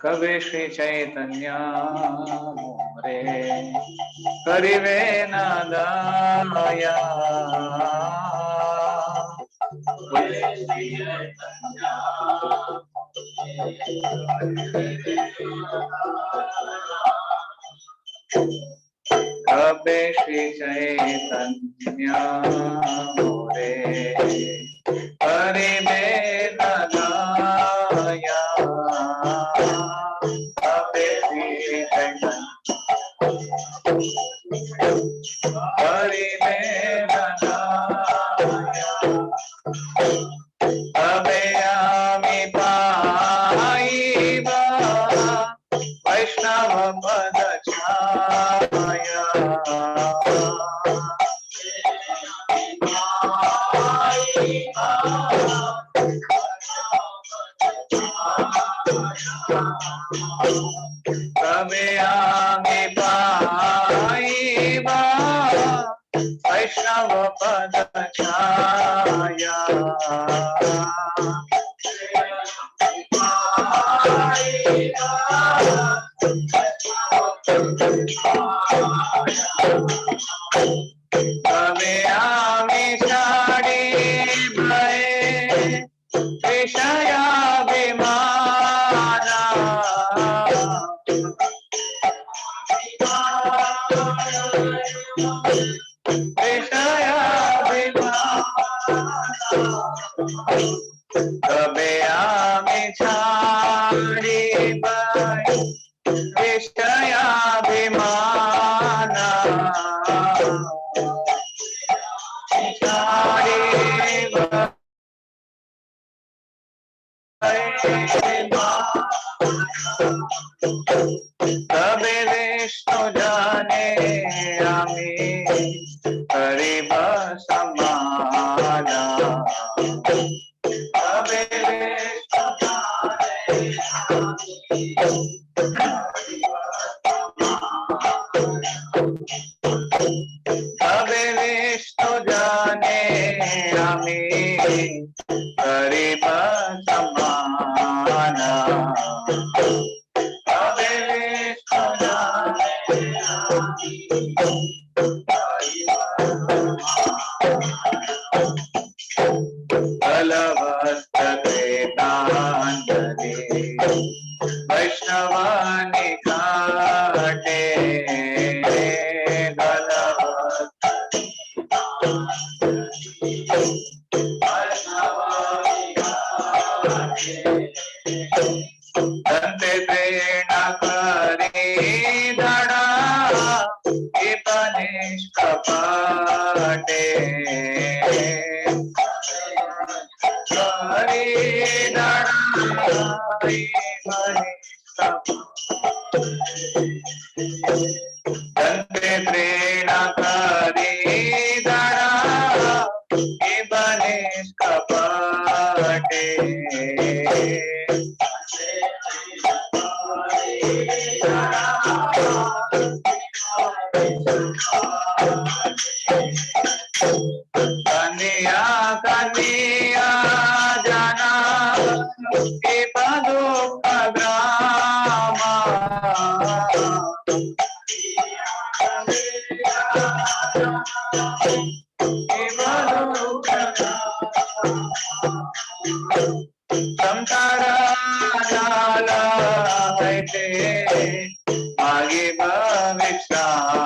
कवि श्री चैतन्य मोरे करिवे नदाया कवि श्री चैतन्य मोरे करिवे नदाया वैष्णव पद छाया तबे आगे पाइबा वैष्णव पद छाया तबे आगे छाड़ी भय विषयाभिमाना तबे आगे छाड़ी भय विषयाभिमाना तबे विष्णु जाने आमी करीब समाना तबे विष्णु तबे विष्णु जाने आमी करीब समाना तबे विष्णु जाने बलवत्तकृताञ्जलि वैष्णवानि घाटे दंते प्रेण करे धड़ा निष्कपटे करे दंते प्रेण करे धड़ा निष्कपटे कन्या कन्या जाना के पदो ग्रामा संसारा नाला है आगे भविष्यामा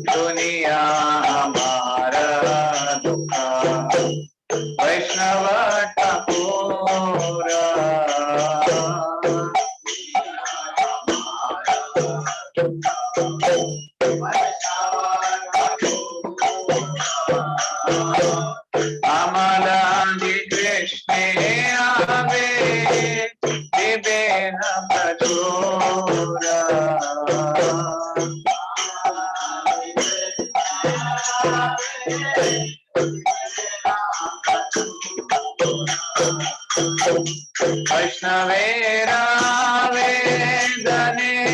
दुनिया हमारा दुख वैष्णव ठाकुर आम्हाला कृष्ण आवे दिवेन प्रचोरा वैष्णवेरा वेदने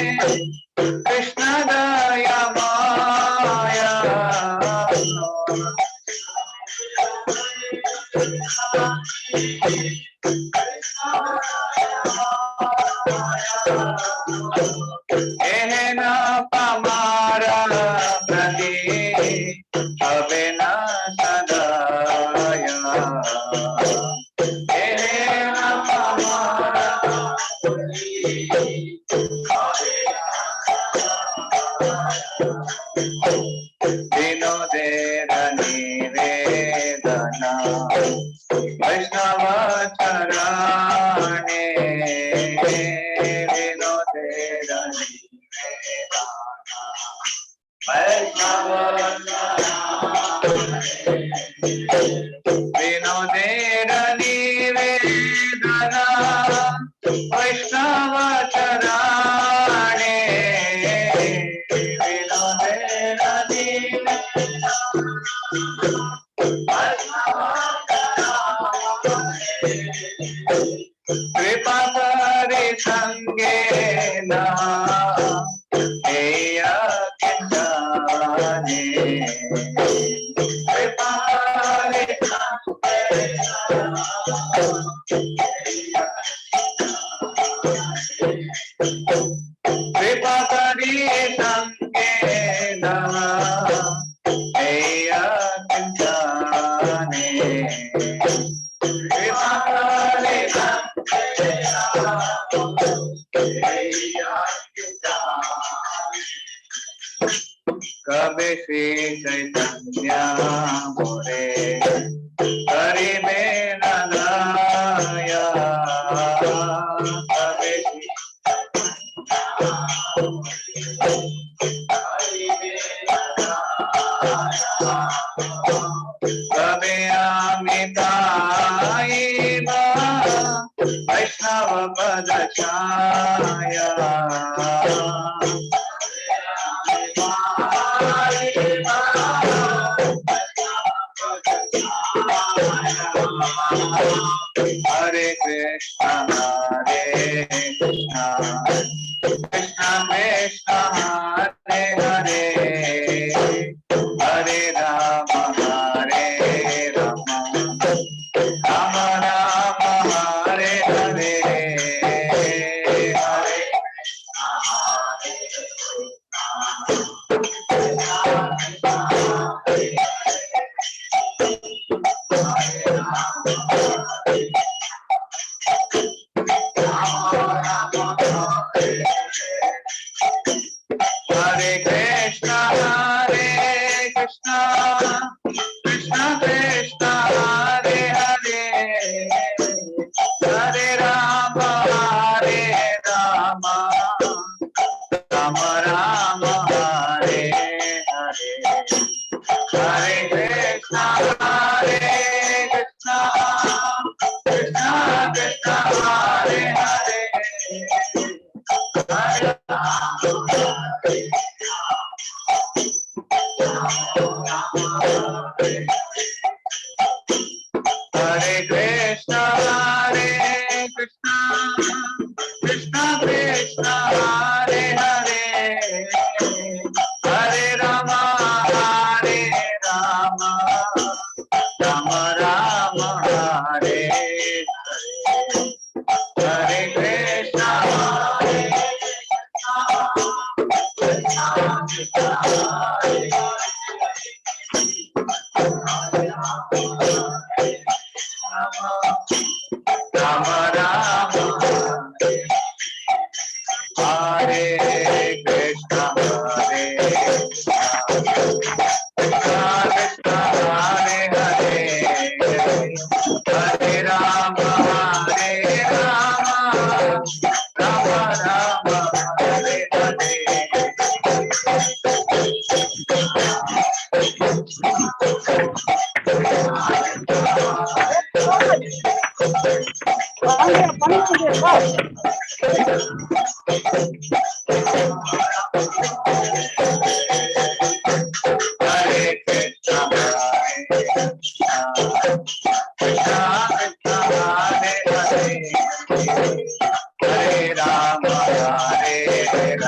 कृष्ण दया माया एहन पमारा प्रति हवे न सदाया एहन पमारा विनोदेर निवेदना वैष्णव चरणे विनोदेर निवेदना वैष्णव विनोदेर निवेदना वैष्णव चरणे विनोदेर कृपा करे संगे न हेया किंजाने कृपा करे कृपा करे संगे न हेया किंजाने कृपा करे कबे श्री चैतन्य मोरे करिबे नया कबे कबे अमिताइबा वैष्णव पद छाया हरे कृष्ण कृष्ण कृष्ण हरे हरे हरे राम राम राम हरे हरे हरे हरे कृष्ण कृष्ण कृष्ण हरे हरे हरे राम राम राम हरे हरे हरे कृष्ण कृष्ण कृष्ण हरे हरे हरे हरे कृष्ण कृष्ण कृष्ण कृष्ण हरे हरे हरे राम राम राम हरे हरे कृष्ण राम राम हरे कृष्ण हरे कृष्ण हरे हरे हरे राम राम राम हरे हरे हरे कृष्ण कृष्ण हरे हरे हरे राम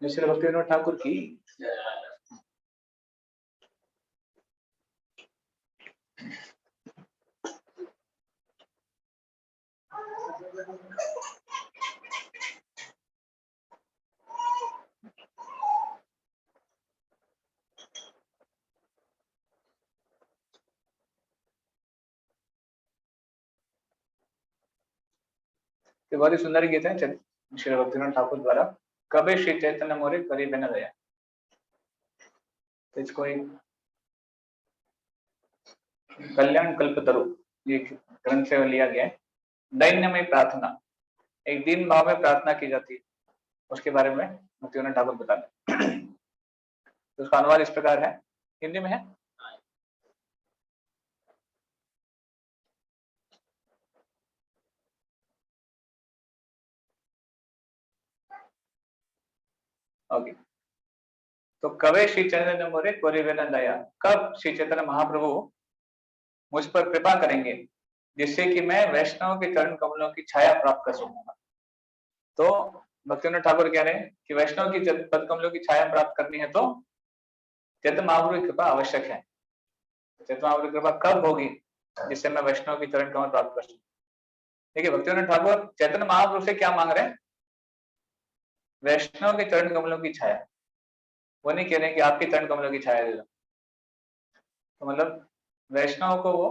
श्री भक्तिविनोद ठाकुर की। ये बहुत ही सुंदर गीत है श्री भक्तिनाथ ठाकुर द्वारा। कबे श्री चैतन्य मोरे करीब न दया। तो इसको एक कल्याण कल्पतरु ये ग्रंथ से लिया गया है। दैन्यमय प्रार्थना, एक दीन भाव में प्रार्थना की जाती है, उसके बारे में भक्तिनाथ ठाकुर बताते हैं। तो उसका अनुवाद इस प्रकार है, हिंदी में है। ओके, तो कवे श्री चैतन्य मोरे करीब न दया। कब श्री चैतन्य महाप्रभु मुझ पर कृपा करेंगे जिससे कि मैं वैष्णव के चरण कमलों की छाया प्राप्त कर सकूंगा। तो भक्तिनाथ ठाकुर कह रहे हैं कि वैष्णव की पद कमलों की छाया प्राप्त करनी है तो चैतन्य महाप्रभु की कृपा आवश्यक है। चैतन्य महाप्रभु की कृपा कब होगी जिससे मैं वैष्णव की चरण कमल प्राप्त कर सकूं। देखिए भक्तिनाथ ठाकुर चैतन्य महाप्रभु से क्या मांग रहे हैं? वैष्णव के चरण कमलों की छाया। वो नहीं कह रहे कि आपके चरण कमलों की छाया दे दो। तो मतलब वैष्णव को वो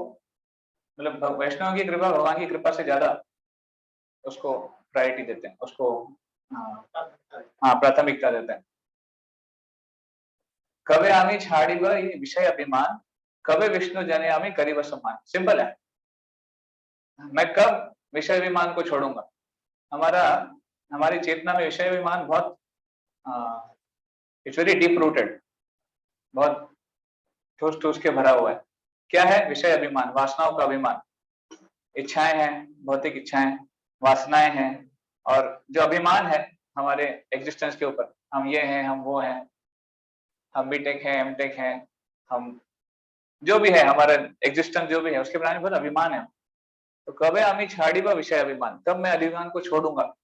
मतलब वैष्णव की कृपा भगवान की कृपा से ज्यादा उसको प्रायोरिटी देते हैं, उसको हाँ प्राथमिकता देते हैं। कबे आमी छाड़ी विषय अभिमान, कबे विष्णु जने आमी करीब सम्मान। सिंपल है, मैं कब विषय अभिमान को छोड़ूंगा। हमारी चेतना में विषय अभिमान बहुत इट्स वेरी डीप रूटेड, बहुत ठोस ठोस के भरा हुआ है। क्या है विषय अभिमान? वासनाओं का अभिमान। इच्छाएं हैं, भौतिक इच्छाएं, वासनाएं हैं, और जो अभिमान है हमारे एग्जिस्टेंस के ऊपर, हम ये हैं, हम वो हैं, हम बीटेक हैं, एमटेक हैं, हम जो भी है, हमारा एग्जिस्टेंस जो भी है उसके बारे में बहुत अभिमान है। तो कबे आमी छाड़ी व विषय अभिमान, कब मैं अभिमान को छोड़ूंगा।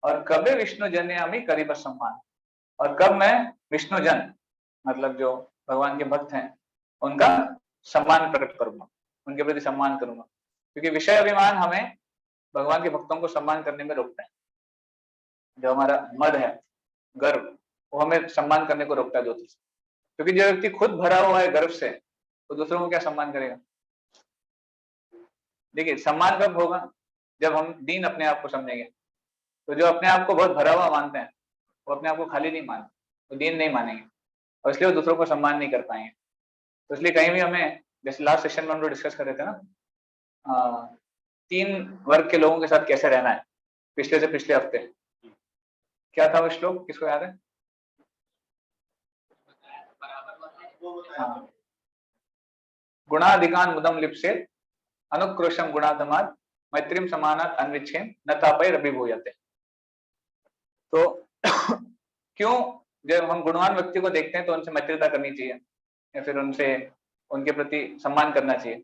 और कबे विष्णु जन आमी करीब सम्मान, और कब मैं विष्णु जन मतलब जो भगवान के भक्त हैं उनका सम्मान प्रकट करूंगा, उनके प्रति सम्मान करूंगा। क्योंकि विषय अभिमान हमें भगवान के भक्तों को सम्मान करने में रोकता है। जो हमारा मद है, गर्व, वो हमें सम्मान करने को रोकता है दूसरों से। क्योंकि जो व्यक्ति खुद भरा हुआ है गर्व से, तो दूसरों को क्या सम्मान करेगा। देखिए सम्मान कब होगा? जब हम दीन अपने आप को समझेंगे। तो जो अपने आप को बहुत भरा हुआ मानते हैं वो अपने आप को खाली नहीं मानते, वो दीन नहीं मानेंगे, और इसलिए वो दूसरों को सम्मान नहीं कर पाएंगे। तो इसलिए कहीं भी हमें, जैसे लास्ट सेशन में हम लोग डिस्कस कर रहे थे ना, 3 वर्ग के लोगों के साथ कैसे रहना है, पिछले से पिछले हफ्ते क्या था वो श्लोक, किसको याद है? हाँ। गुणाधिकान मुदम लिप्से अनुक्रोशम गुणाधमाद मैत्रीम समानात अन्विच्छेन न तापय रभिभूयते। तो क्यों जब हम गुणवान व्यक्ति को देखते हैं तो उनसे मैत्रीता करनी चाहिए या फिर उनके प्रति सम्मान करना चाहिए।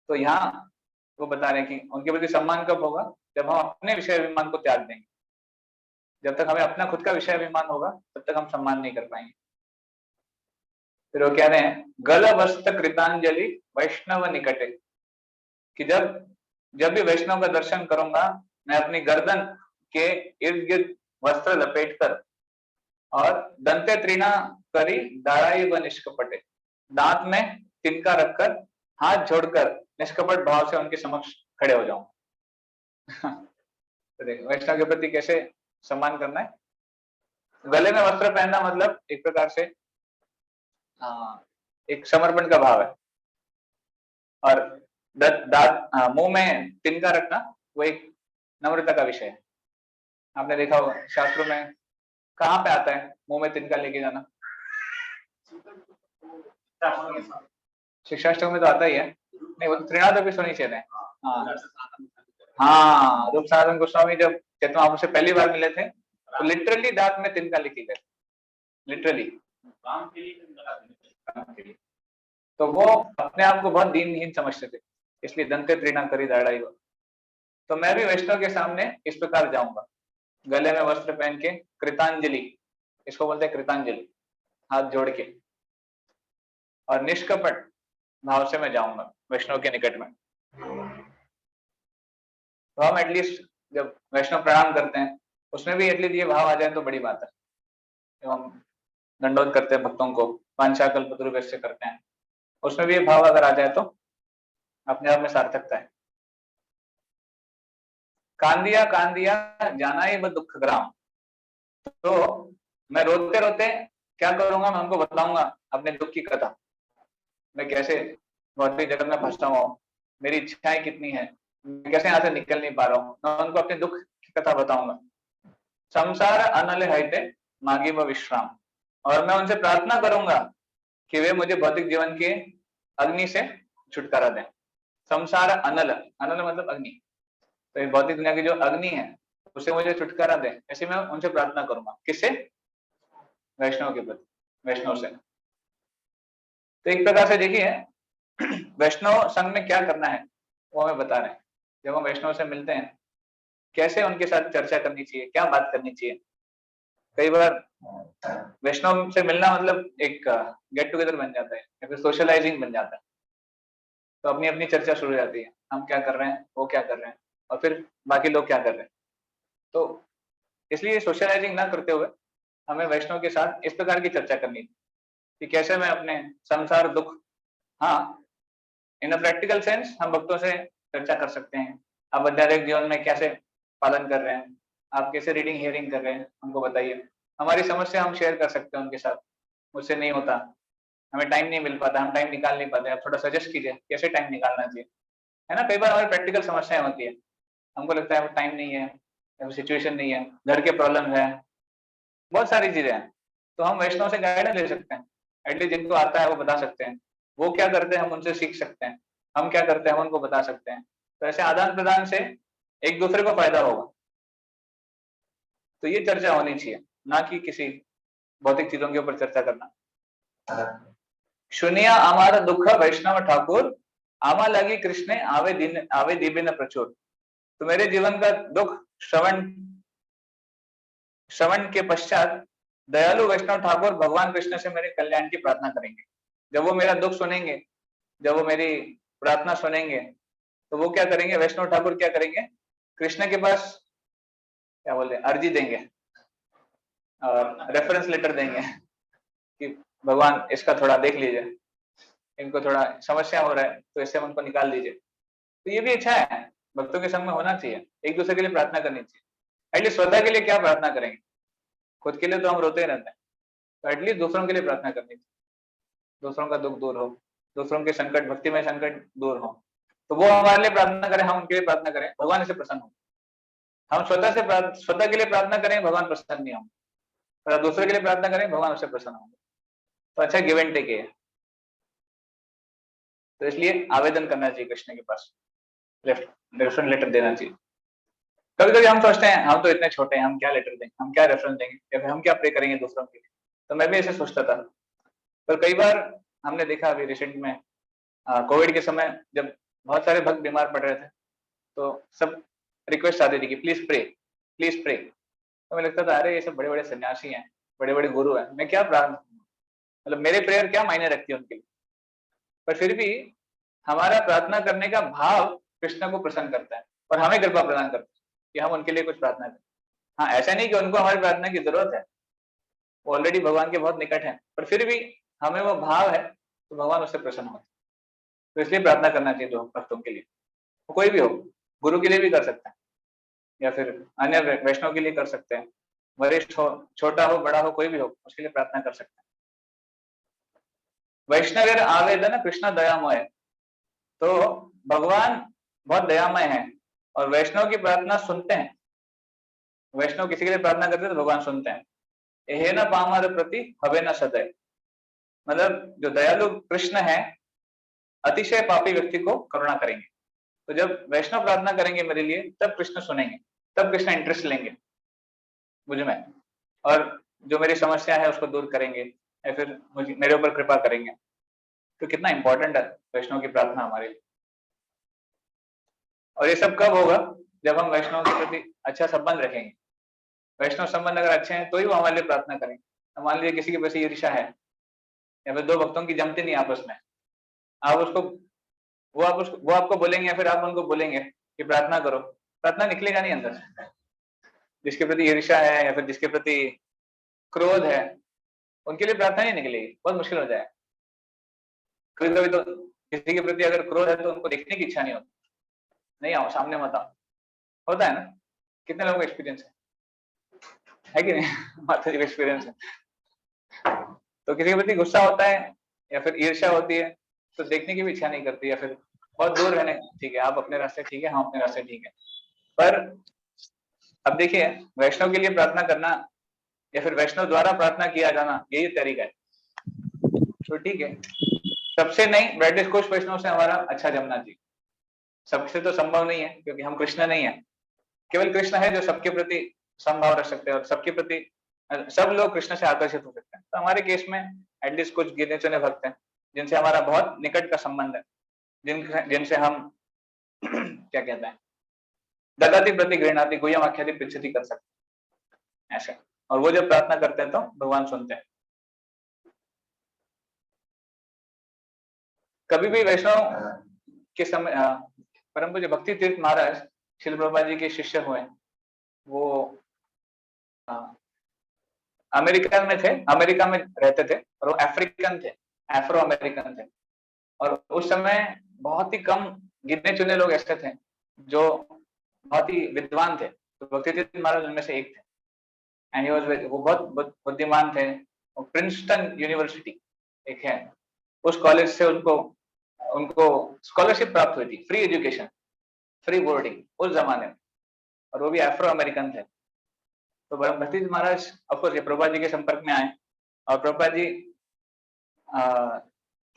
तो यहाँ वो बता रहे हैं कि उनके प्रति सम्मान कब होगा? जब हम अपने विषय अभिमान को त्याग देंगे। जब तक हमें अपना खुद का विषय अभिमान होगा तब तक हम सम्मान नहीं कर पाएंगे। फिर वो कह रहे हैं गल वस्त कृतांजलि वैष्णव निकटे, कि जब भी वैष्णव का दर्शन करूंगा मैं अपनी गर्दन के इर्द गिर्द वस्त्र लपेटकर और दंते त्रिना करी दाढ़ाई व निष्कपटे, दांत में तिनका रखकर हाथ जोड़कर निष्कपट भाव से उनके समक्ष खड़े हो जाऊं। तो देखो वैष्णव के प्रति कैसे सम्मान करना है। गले में वस्त्र पहनना मतलब एक प्रकार से एक समर्पण का भाव है, और मुंह में तिनका रखना वो एक नम्रता का विषय है। आपने देखा होगा शास्त्रों में कहाँ पे आता है मुंह में तिनका लेके जाना? शिक्षाष्टक में तो आता ही है। नहीं, वो तो त्रिनाद सुनी चाहिए। हाँ, रूप सनातन गोस्वामी जब चैतन्य महाप्रभु से पहली बार मिले थे तो लिटरली दांत में तिनका लेके गए, लिटरली। तो वो अपने आप को बहुत दीनहीन समझते थे, इसलिए दंते त्रिना करी दाढ़ाई। तो मैं भी वैष्णव के सामने इस प्रकार जाऊंगा, गले में वस्त्र पहन के, कृतांजलि, इसको बोलते हैं कृतांजलि, हाथ जोड़ के, और निष्कपट भाव से मैं जाऊंगा वैष्णव के निकट में। तो हम एटलीस्ट जब वैष्णव प्रणाम करते हैं उसमें भी एटलीस्ट ये भाव आ जाए तो बड़ी बात है। जब हम दंडोत करते हैं भक्तों को, पांचाकल्पतरुभ्यश्च करते हैं, उसमें भी ये भाव अगर आ जाए तो अपने आप में सार्थकता है। कांदिया कांदिया जाना ही व दुख ग्राम। तो मैं रोते रोते क्या करूंगा, मैं उनको बताऊंगा अपने दुख की कथा, मैं कैसे भौतिक जगत में फंसा हुआ हूँ, मेरी इच्छाएं कितनी है, मैं कैसे यहाँ से निकल नहीं पा रहा हूँ, मैं उनको अपने दुख की कथा बताऊंगा। संसार अनल है मांगी व विश्राम, और मैं उनसे प्रार्थना करूंगा कि वे मुझे भौतिक जीवन के अग्नि से छुटकारा दें। संसार अनल, अनल मतलब अग्नि, तो ये भौतिक दुनिया की जो अग्नि है उससे मुझे छुटकारा दें, ऐसे मैं उनसे प्रार्थना करूंगा। किससे? वैष्णव के प्रति, वैष्णव से। तो एक प्रकार से देखिए वैष्णव संघ में क्या करना है वो हमें बता रहे हैं। जब हम वैष्णव से मिलते हैं कैसे उनके साथ चर्चा करनी चाहिए, क्या बात करनी चाहिए। कई बार वैष्णव से मिलना मतलब एक गेट टुगेदर बन जाता है या फिर सोशलाइजिंग बन जाता है, तो अपनी अपनी चर्चा शुरू हो जाती है, हम क्या कर रहे हैं, वो क्या कर रहे हैं, और फिर बाकी लोग क्या कर रहे हैं। तो इसलिए सोशलाइजिंग ना करते हुए हमें वैष्णव के साथ इस प्रकार की चर्चा करनी है कि कैसे मैं अपने संसार दुख, हाँ इन अ प्रैक्टिकल सेंस हम भक्तों से चर्चा कर सकते हैं। आप आध्यात्मिक जीवन में कैसे पालन कर रहे हैं, आप कैसे रीडिंग हियरिंग कर रहे हैं, हमको बताइए। हमारी समस्या हम शेयर कर सकते हैं उनके साथ, मुझसे नहीं होता, हमें टाइम नहीं मिल पाता, हम टाइम निकाल नहीं पाते, आप थोड़ा सजेस्ट कीजिए कैसे टाइम निकालना चाहिए, है ना। कई बार हमारी प्रैक्टिकल समस्याएं होती है, हमको लगता है टाइम नहीं है, सिचुएशन नहीं है, घर के प्रॉब्लम है, बहुत सारी चीजें हैं। तो हम वैष्णव से गाइडेंस ले सकते हैं, एटलीस्ट जिनको आता है वो बता सकते हैं, वो क्या करते हैं हम उनसे सीख सकते हैं, हम क्या करते हैं हम उनको बता सकते हैं। तो ऐसे आदान प्रदान से एक दूसरे को फायदा होगा। तो ये चर्चा होनी चाहिए, ना कि किसी भौतिक चीजों के ऊपर चर्चा करना। सुनिया हमारा दुख वैष्णव ठाकुर, आमा लगी कृष्ण आवे दीबिन प्रचुर। तो मेरे जीवन का दुख श्रवण श्रवण के पश्चात दयालु वैष्णव ठाकुर भगवान कृष्ण से मेरे कल्याण की प्रार्थना करेंगे। जब वो मेरा दुख सुनेंगे, जब वो मेरी प्रार्थना सुनेंगे, तो वो क्या करेंगे, वैष्णव ठाकुर क्या करेंगे, कृष्ण के पास क्या बोलते हैं अर्जी देंगे और रेफरेंस लेटर देंगे कि भगवान इसका थोड़ा देख लीजिए, इनको थोड़ा समस्या हो रहा है तो इससे हम उनको निकाल दीजिए। तो ये भी अच्छा है, भक्तों के संग में होना चाहिए, एक दूसरे के लिए प्रार्थना करनी चाहिए। एटलीस्ट स्वतः के लिए क्या प्रार्थना करेंगे, खुद के लिए तो हम रोते ही रहते हैं, तो एटलीस्ट दूसरों के लिए प्रार्थना करनी चाहिए, दूसरों का दुख दूर हो, दूसरों के संकट, भक्ति में संकट दूर हो, तो वो हमारे लिए प्रार्थना करें, हम उनके लिए प्रार्थना करें, भगवान इससे प्रसन्न हो। हम स्वतः के लिए प्रार्थना करें, भगवान प्रसन्न नहीं होंगे, पर दूसरे के लिए प्रार्थना करें, भगवान उससे प्रसन्न होंगे। तो अच्छा गिव एंड टेक है। तो इसलिए आवेदन करना चाहिए कृष्ण के पास, रेफरेंस लेटर देना चाहिए। कभी कभी हम सोचते हैं हम तो इतने छोटे हैं, हम क्या लेटर देंगे, हम क्या रेफरेंस देंगे, या फिर हम क्या प्रे करेंगे दूसरों के लिए। तो मैं भी ऐसे सोचता था, पर कई बार हमने देखा अभी रिसेंट में कोविड के समय जब बहुत सारे भक्त बीमार पड़ रहे थे, तो सब रिक्वेस्ट आती थी कि प्लीज प्रे, प्लीज प्रे। तो मुझे लगता था अरे ये सब बड़े बड़े सन्यासी हैं, बड़े बड़े गुरु हैं, मैं क्या प्रार्थना, मतलब मेरे प्रेयर क्या मायने रखती है उनके लिए। पर फिर भी हमारा प्रार्थना करने का भाव कृष्ण को प्रसन्न करता है और हमें कृपा प्रदान करता है कि हम उनके लिए कुछ प्रार्थना करें। हाँ, ऐसा नहीं कि उनको हमारी प्रार्थना की जरूरत है, वो ऑलरेडी भगवान के बहुत निकट है, पर फिर भी हमें वो भाव है तो भगवान उससे प्रसन्न होते हैं। तो इसलिए प्रार्थना करना चाहिए दो भक्तों के लिए, वो कोई भी हो, गुरु के लिए भी कर सकते हैं या फिर अन्य वैष्णव के लिए कर सकते हैं, वरिष्ठ हो, छोटा हो, बड़ा हो, कोई भी हो, उसके लिए प्रार्थना कर सकते हैं। वैष्णव आवेदन कृष्ण दयामय, तो भगवान बहुत दयामय है और वैष्णव की प्रार्थना सुनते हैं। वैष्णव किसी के लिए प्रार्थना करते हैं तो भगवान सुनते हैं। हे न पामर प्रति हवे न सदय, मतलब जो दयालु कृष्ण है अतिशय पापी व्यक्ति को करुणा करेंगे। तो जब वैष्णव प्रार्थना करेंगे मेरे लिए, तब कृष्ण सुनेंगे, तब कृष्ण इंटरेस्ट लेंगे मुझ में, और जो मेरी समस्या है उसको दूर करेंगे या फिर मुझे मेरे ऊपर कृपा करेंगे। तो कितना इंपॉर्टेंट है वैष्णव की प्रार्थना हमारे लिए। और ये सब कब होगा, जब हम वैष्णव के प्रति अच्छा संबंध रखेंगे। वैष्णव संबंध अगर अच्छे हैं तो ही वो हमारे लिए प्रार्थना करेंगे। हमारे लिए किसी के प्रति ईर्ष्या है या फिर दो भक्तों की जमती नहीं आपस में, आप उसको वो आपको बोलेंगे या फिर आप उनको बोलेंगे कि प्रार्थना करो, प्रार्थना निकलेगा नहीं अंदर से। जिसके प्रति ईर्ष्या है या फिर जिसके प्रति क्रोध है, उनके लिए प्रार्थना नहीं निकलेगी, बहुत मुश्किल हो जाए। कभी कभी तो किसी के प्रति अगर क्रोध है तो उनको देखने की इच्छा नहीं होती, नहीं आओ सामने मत आओ, होता है ना? कितने लोगों का एक्सपीरियंस है कि नहीं? माता जी का एक्सपीरियंस है। तो किसी के प्रति गुस्सा होता है या फिर ईर्ष्या होती है तो देखने की भी इच्छा नहीं करती, या फिर बहुत दूर रहने, ठीक है आप अपने रास्ते ठीक है, हम अपने रास्ते ठीक है। पर अब देखिए, वैष्णव के लिए प्रार्थना करना या फिर वैष्णव द्वारा प्रार्थना किया जाना, यही तरीका है। तो ठीक है, सबसे नहीं ब्राइटेस्ट कुछ वैष्णव से हमारा अच्छा जमना चाहिए। सबसे तो संभव नहीं है क्योंकि हम कृष्ण नहीं है, केवल कृष्ण है जो सबके प्रति समभाव रख सकते हैं और सबके प्रति सब लोग कृष्ण से आकर्षित हो सकते हैं। तो हमारे केस में एटलीस्ट कुछ गिने चुने भक्त हैं जिनसे हमारा बहुत निकट का संबंध है, जिनसे हम क्या कहते हैं, ददाति प्रति गृहणाति गुह्यम आख्याति पृच्छति कर सकते हैं ऐसे। और वो जब प्रार्थना करते हैं तो भगवान सुनते हैं। कभी भी वैष्णव के समय परम पूज्य भक्ति तीर्थ महाराज श्रील प्रभुपाद जी के शिष्य हुए। वो अमेरिका में थे, अमेरिका में रहते थे और वो अफ्रीकन थे, अफ्रो अमेरिकन थे। और उस समय बहुत ही कम गिने चुने लोग ऐसे थे जो बहुत ही विद्वान थे। तो भक्ति तीर्थ महाराज उनमें से एक थे। एंड ही वाज, वो बहुत बुद्धिमान थे। प्रिंसटन यूनिवर्सिटी एक है, उस कॉलेज से उनको स्कॉलरशिप प्राप्त हुई थी, फ्री एजुकेशन, फ्री बोर्डिंग उस जमाने में, और वो भी अफ्रो अमेरिकन थे। तो भक्ति महाराज ऑफकोर्स ये प्रभुपाद जी के संपर्क में आए और प्रभुपाद जी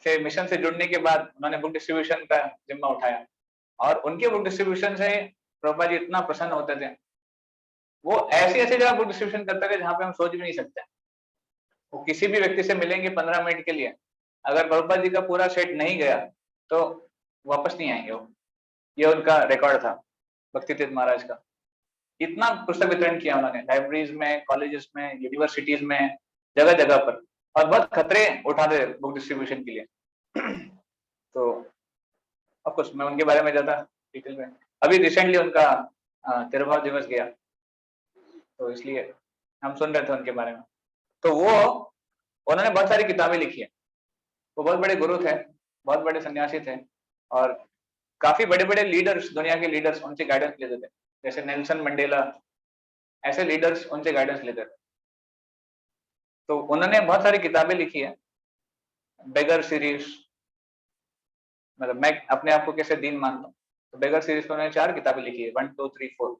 से मिशन से जुड़ने के बाद उन्होंने बुक डिस्ट्रीब्यूशन का जिम्मा उठाया और उनके बुक डिस्ट्रीब्यूशन से प्रभुपाद जी इतना प्रसन्न होते थे। वो ऐसी ऐसी जगह बुक डिस्ट्रीब्यूशन करते थे जहाँ पे हम सोच भी नहीं सकते। वो किसी भी व्यक्ति से मिलेंगे 15 मिनट के लिए, अगर प्रभुपाद जी का पूरा सेट नहीं गया तो वापस नहीं आएंगे वो। ये उनका रिकॉर्ड था भक्ति तीर्थ महाराज का। इतना पुस्तक वितरण किया उन्होंने लाइब्रेरीज में, कॉलेजेस में, यूनिवर्सिटीज में, जगह जगह पर, और बहुत खतरे उठाते बुक डिस्ट्रीब्यूशन के लिए। तो ऑफकोर्स मैं उनके बारे में ज्यादा डिटेल में, अभी रिसेंटली उनका तिरुभाव दिवस गया तो इसलिए हम सुन रहे थे उनके बारे में। तो वो उन्होंने बहुत सारी किताबें लिखी है। वो बहुत बड़े गुरु थे, बहुत बड़े सन्यासी थे और काफी बड़े बड़े लीडर्स, दुनिया के लीडर्स उनसे गाइडेंस लेते थे, जैसे नेल्सन मंडेला, ऐसे लीडर्स उनसे गाइडेंस लेते थे। तो उन्होंने बहुत सारी किताबें लिखी है, बेगर सीरीज, मतलब मैं अपने आप को कैसे दीन मानता हूँ, तो बेगर सीरीज को उन्होंने 4 किताबें लिखी है, 1 2 3 4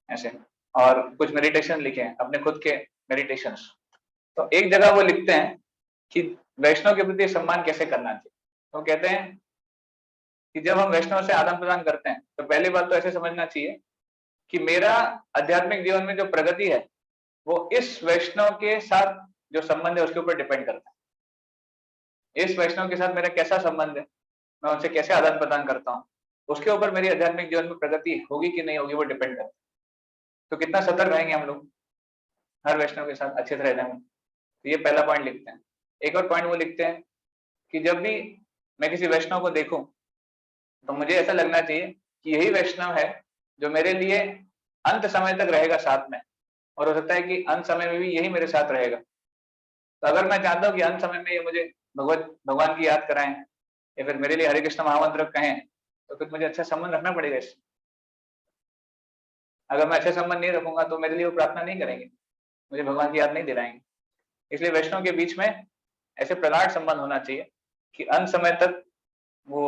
ऐसे, और कुछ मेडिटेशन लिखे हैं, अपने खुद के मेडिटेशंस। तो एक जगह वो लिखते हैं कि वैष्णव के प्रति सम्मान कैसे करना चाहिए। तो कहते हैं कि जब हम वैष्णव से आदान प्रदान करते हैं तो पहली बात तो ऐसे समझना चाहिए कि मेरा आध्यात्मिक जीवन में जो प्रगति है वो इस वैष्णव के साथ जो संबंध है उसके ऊपर डिपेंड करता है। इस वैष्णव के साथ मेरा कैसा संबंध है, मैं उनसे कैसे आदान प्रदान करता हूँ, उसके ऊपर मेरी आध्यात्मिक जीवन में प्रगति होगी कि नहीं होगी वो डिपेंड करता है। तो कितना सतर्क रहेंगे हम लोग हर वैष्णव के साथ अच्छे से रहने में। तो ये पहला पॉइंट लिखते हैं। एक और पॉइंट वो लिखते हैं कि जब भी मैं किसी वैष्णव को देखूं तो मुझे ऐसा लगना चाहिए कि यही वैष्णव है जो मेरे लिए अंत समय तक रहेगा साथ में, और हो सकता है कि अंत समय में भी यही मेरे साथ रहेगा। तो अगर मैं चाहता हूँ कि अंत समय में ये मुझे भगवान की याद कराएं या फिर मेरे लिए हरे कृष्ण महामंत्र कहें, तो फिर मुझे अच्छा संबंध रखना पड़ेगा इससे। अगर मैं अच्छे संबंध नहीं रखूंगा तो मेरे लिए वो प्रार्थना नहीं करेंगे, मुझे भगवान की याद नहीं दिलाएंगे। इसलिए वैष्णव के बीच में ऐसे प्रगाढ़ संबंध होना चाहिए कि अंत समय तक वो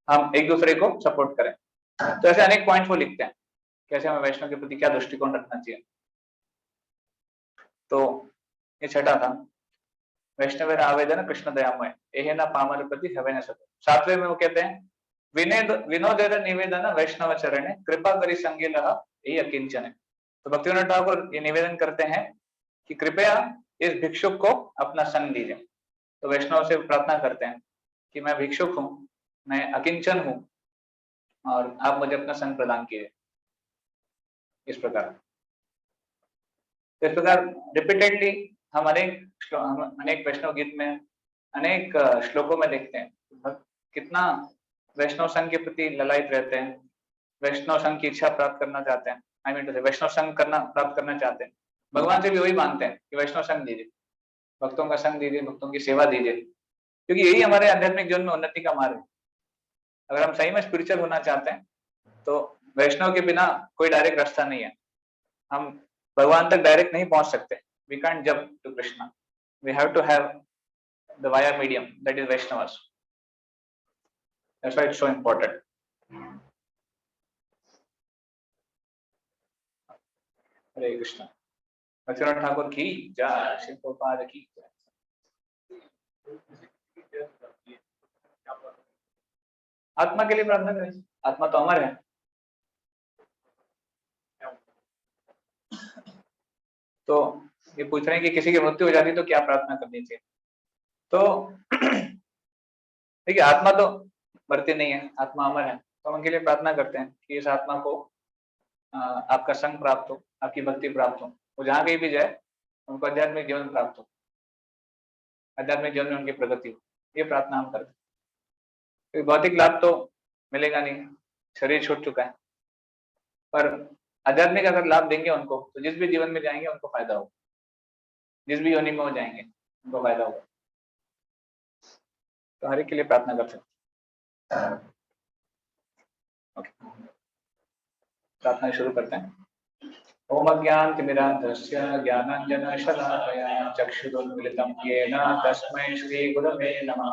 हम एक दूसरे को सपोर्ट करें। तो ऐसे अनेक पॉइंट्स वो लिखते हैं कैसे हमें वैष्णव के प्रति क्या दृष्टिकोण रखना चाहिए। तो ये छठा था, वैष्णव आवेदन कृष्ण दयामय एहे न पामर प्रति हवे न सके। 7वें में वो कहते हैं विनोदेर निवेदन वैष्णव चरणे कृपा करी संगे लह यही अकिंचन है। तो भक्तिविनोद ठाकुर ये निवेदन करते हैं कि कृपया इस भिक्षुक को अपना संग दीजिए। तो वैष्णव से प्रार्थना करते हैं कि मैं भिक्षुक हूँ, मैं अकिंचन हूँ और आप मुझे अपना संग प्रदान कीजिए। इस प्रकार रिपीटेडली हम अनेक वैष्णव गीत में, अनेक श्लोकों में देखते हैं कितना वैष्णव संघ के प्रति ललायित रहते हैं, वैष्णव संघ की इच्छा प्राप्त करना चाहते हैं, आई मीन टू से वैष्णव संघ करना प्राप्त करना चाहते हैं, भगवान से भी वही मांगते हैं कि वैष्णव संघ दीजिए, भक्तों का संग दीजिए, भक्तों की सेवा दीजिए, क्योंकि यही हमारे आध्यात्मिक जीवन में उन्नति का मार्ग है। अगर हम सही में स्पिरिचुअल होना चाहते हैं तो वैष्णव के बिना कोई डायरेक्ट रास्ता नहीं है, हम भगवान तक डायरेक्ट नहीं पहुंच सकते। We can't jump to Krishna, we have to have the via medium, that is Vaishnavas. That's why it's so important. Hare Krishna. Bhaktinath Thakur की जय, श्री प्रभुपाद की जय। आत्मा के लिए प्रार्थना करें, आत्मा तो अमर है। तो ये पूछ रहे हैं कि किसी की मृत्यु हो जाती तो क्या प्रार्थना करनी चाहिए। तो देखिए, आत्मा तो मरती नहीं है, आत्मा अमर है, तो हम उनके लिए प्रार्थना करते हैं कि इस आत्मा को आपका संग प्राप्त हो, आपकी भक्ति प्राप्त हो, वो जहाँ कहीं भी जाए उनको आध्यात्मिक जीवन प्राप्त हो, आध्यात्मिक जीवन में उनकी प्रगति हो, ये प्रार्थना हम करते हैं। तो भौतिक लाभ तो मिलेगा नहीं, शरीर छूट चुका है, पर आध्यात्मिक अगर लाभ देंगे उनको तो जिस भी जीवन में जाएंगे उनको फायदा होगा, जिस भी योनि में वो जाएंगे उनको फायदा होगा। तो हर एक के लिए प्रार्थना कर सकते हैं। प्रार्थना शुरू करते हैं। ओम अज्ञानतिमिरान्धस्य ज्ञानाञ्जनशलाकया चक्षुरुन्मिलितं येन तस्मै श्रीगुरवे नमः।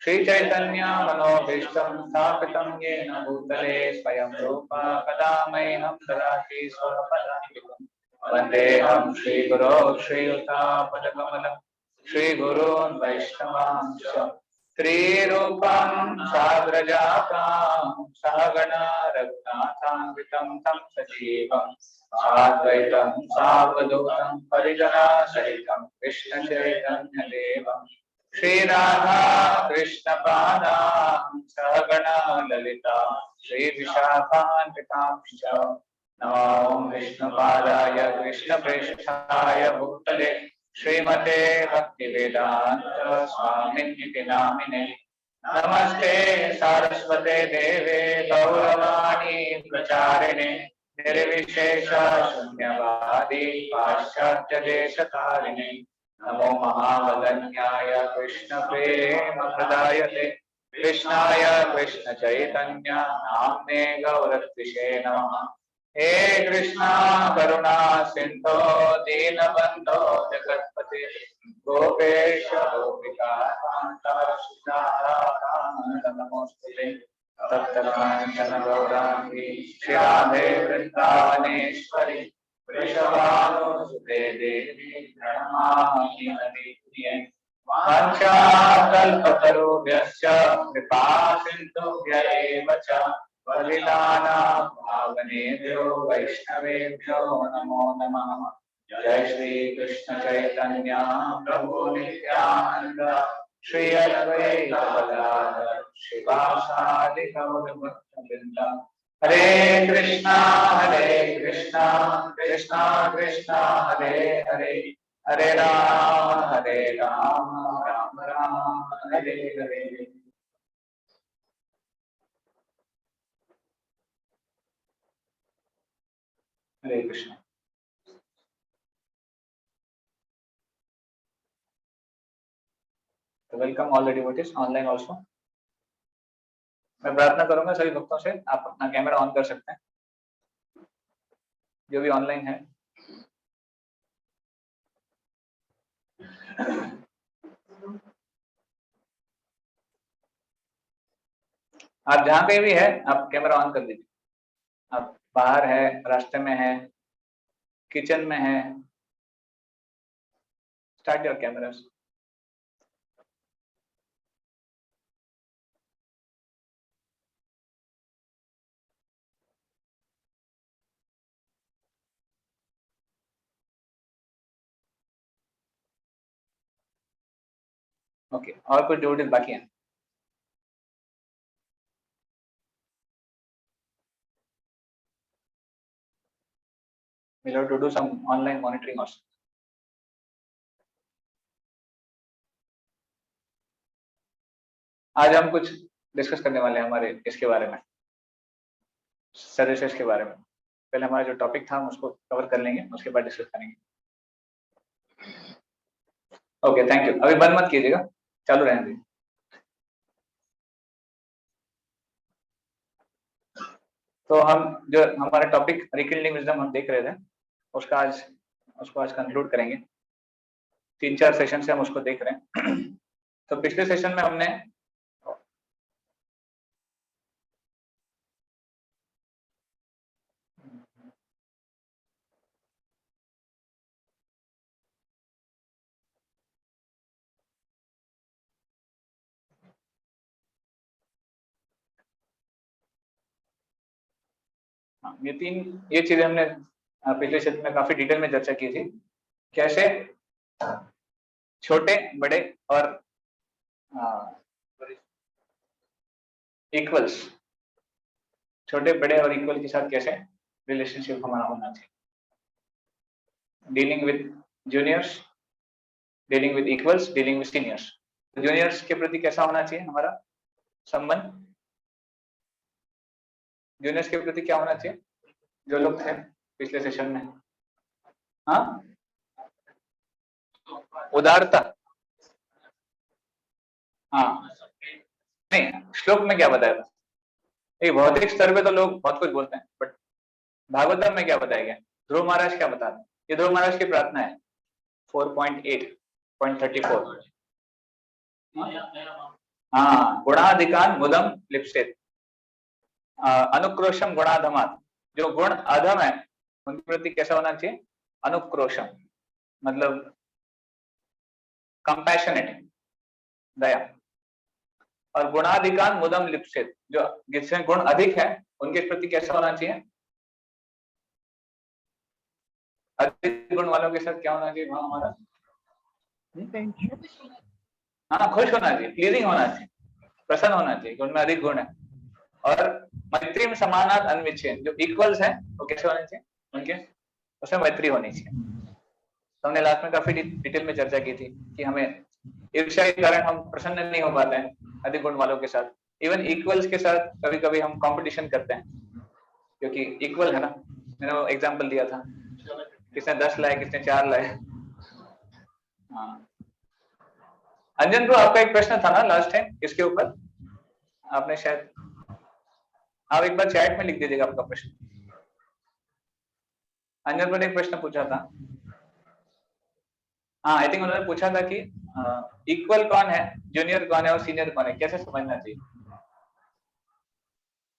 श्रीचैतन्यमनोभीष्टं स्थापितं येन भूतले स्वयं रूपा कदा मह्यं ददाति स्वपदान्तिकम्। वन्देऽहं श्रीगुरो श्रीयुतापदकमलं श्रीगुरून् वैष्णवांश्च श्रीरूपं साग्रजातां सहगणा रघुनाथान्वितं तं सजीवं साद्वैतं सावधूतं परिजनसहितं कृष्णचैतन्यदेवं श्रीराधा कृष्णपादां सहगणा ललिता श्रीविशाखान्वितांश्च। नमो विष्णुपादाय कृष्णप्रेष्ठाय भूतले श्रीमते भक्तिवेदांत स्वामिनिति नामिने। नमस्ते सारस्वते देवे गौरवाणी प्रचारिणे निर्विशेष शून्यवादी पाश्चात्य देशतारिणे। नमो महावदन्याय कृष्ण प्रेम प्रदायते कृष्णाय कृष्ण चैतन्य नाम्ने गौरत्विषे नमः। हे कृष्णा करुणा सिंधो दीनबंधो जगत्पते गोपेश गोपिका नमोस्तुते। तप्तकांचन गौरांगी श्री वृंदावनेश्वरी वृषभानुसुते देवी प्रणमामि हरिप्रिये। वाञ्छाकल्पतरुभ्यश्च कृपा सिन्धुभ्य एव च पतितानां पावनेभ्यो वैष्णवेभ्यो नमो नमः। जय श्री कृष्ण चैतन्य प्रभु नित्यानंद श्री अद्वैत गदाधर श्रीवासादि गौर भक्तवृंद। हरे कृष्णा कृष्णा कृष्णा हरे हरे हरे राम राम राम हरे हरे। हरे कृष्ण। तो welcome all the devotees online also. मैं प्रार्थना करूंगा सभी भक्तों से, आप अपना कैमरा ऑन कर सकते हैं जो भी ऑनलाइन है। आप जहां कहीं भी है आप कैमरा ऑन कर दीजिए। आप बाहर है, रास्ते में है, किचन में है, स्टार्ट योर कैमरास। ओके, और कुछ डिवोटीज बाकी हैं? We'll have to do some online monitoring also. आज हम कुछ डिस्कस करने वाले हैं हमारे इसके बारे में। सर्विसेज के बारे में। पहले हमारा जो टॉपिक था हम उसको कवर कर लेंगे, उसके बाद डिस्कस करेंगे। Okay, thank you. अभी बंद मत कीजिएगा, चालू रहने दीजिए। तो हम जो हमारा टॉपिक रिकिल्डिंग विजडम हम देख रहे थे, उसको आज कंक्लूड करेंगे। 3-4 सेशन से हम उसको देख रहे हैं। तो पिछले सेशन में हमने ये चीजें हमने पिछले सेशन में काफी डिटेल में चर्चा की थी। कैसे छोटे बड़े और इक्वल्स, छोटे बड़े और इक्वल के साथ कैसे रिलेशनशिप हमारा होना चाहिए। Dealing with juniors, dealing with equals, dealing with seniors. Juniors के प्रति कैसा होना चाहिए हमारा संबंध, जूनियर्स के प्रति क्या होना चाहिए, जो लोग थे पिछले सेशन में। हाँ, उदारता। हाँ, नहीं, श्लोक में क्या बताया था? एक भौतिक स्तर पे तो लोग बहुत कुछ बोलते हैं, बट भागवतम में क्या बताया गया? ध्रुव महाराज क्या बता रहे हैं? ये ध्रुव महाराज की प्रार्थना है 4.8.34। हाँ, गुणाधिकान मुदम लिप्सेत अनुक्रोशम गुणाधमात। जो गुण अधम है उनके प्रति कैसा होना चाहिए? अनुक्रोशम, मतलब कंपैशनेट, दया। और गुणाधिकान मुदम लिप्सेत, जो जिसमें गुण अधिक है उनके प्रति कैसा होना चाहिए? अधिक गुण वालों के साथ क्या होना चाहिए हमारा? हाँ, खुश होना चाहिए, प्लीजिंग होना चाहिए, प्रसन्न होना चाहिए, उनमें अधिक गुण है। और मैत्री में समानात अन्विच्छेद, जो इक्वल्स है वो कैसे होने चाहिए? उनके उसमें मैत्री होनी चाहिए। तो हमने लास्ट में काफी डिटेल में चर्चा की थी कि हमें ईर्ष्या के कारण हम प्रसन्न नहीं हो पाते हैं अधिक गुण वालों के साथ। इवन इक्वल्स के साथ कभी कभी हम कंपटीशन करते हैं, क्योंकि इक्वल है ना। मैंने वो एग्जांपल दिया था, किसने 10 लाए, किसने 4 लाए। हाँ, अंजन ब्रो, आपका एक प्रश्न था ना लास्ट टाइम इसके ऊपर, आपने शायद, आप एक बार चैट में लिख दीजिएगा आपका प्रश्न। अंजन ब्रो ने एक प्रश्न पूछा था। हाँ, आई थिंक उन्होंने पूछा था कि इक्वल कौन है, जूनियर कौन है और सीनियर कौन है, कैसे समझना चाहिए।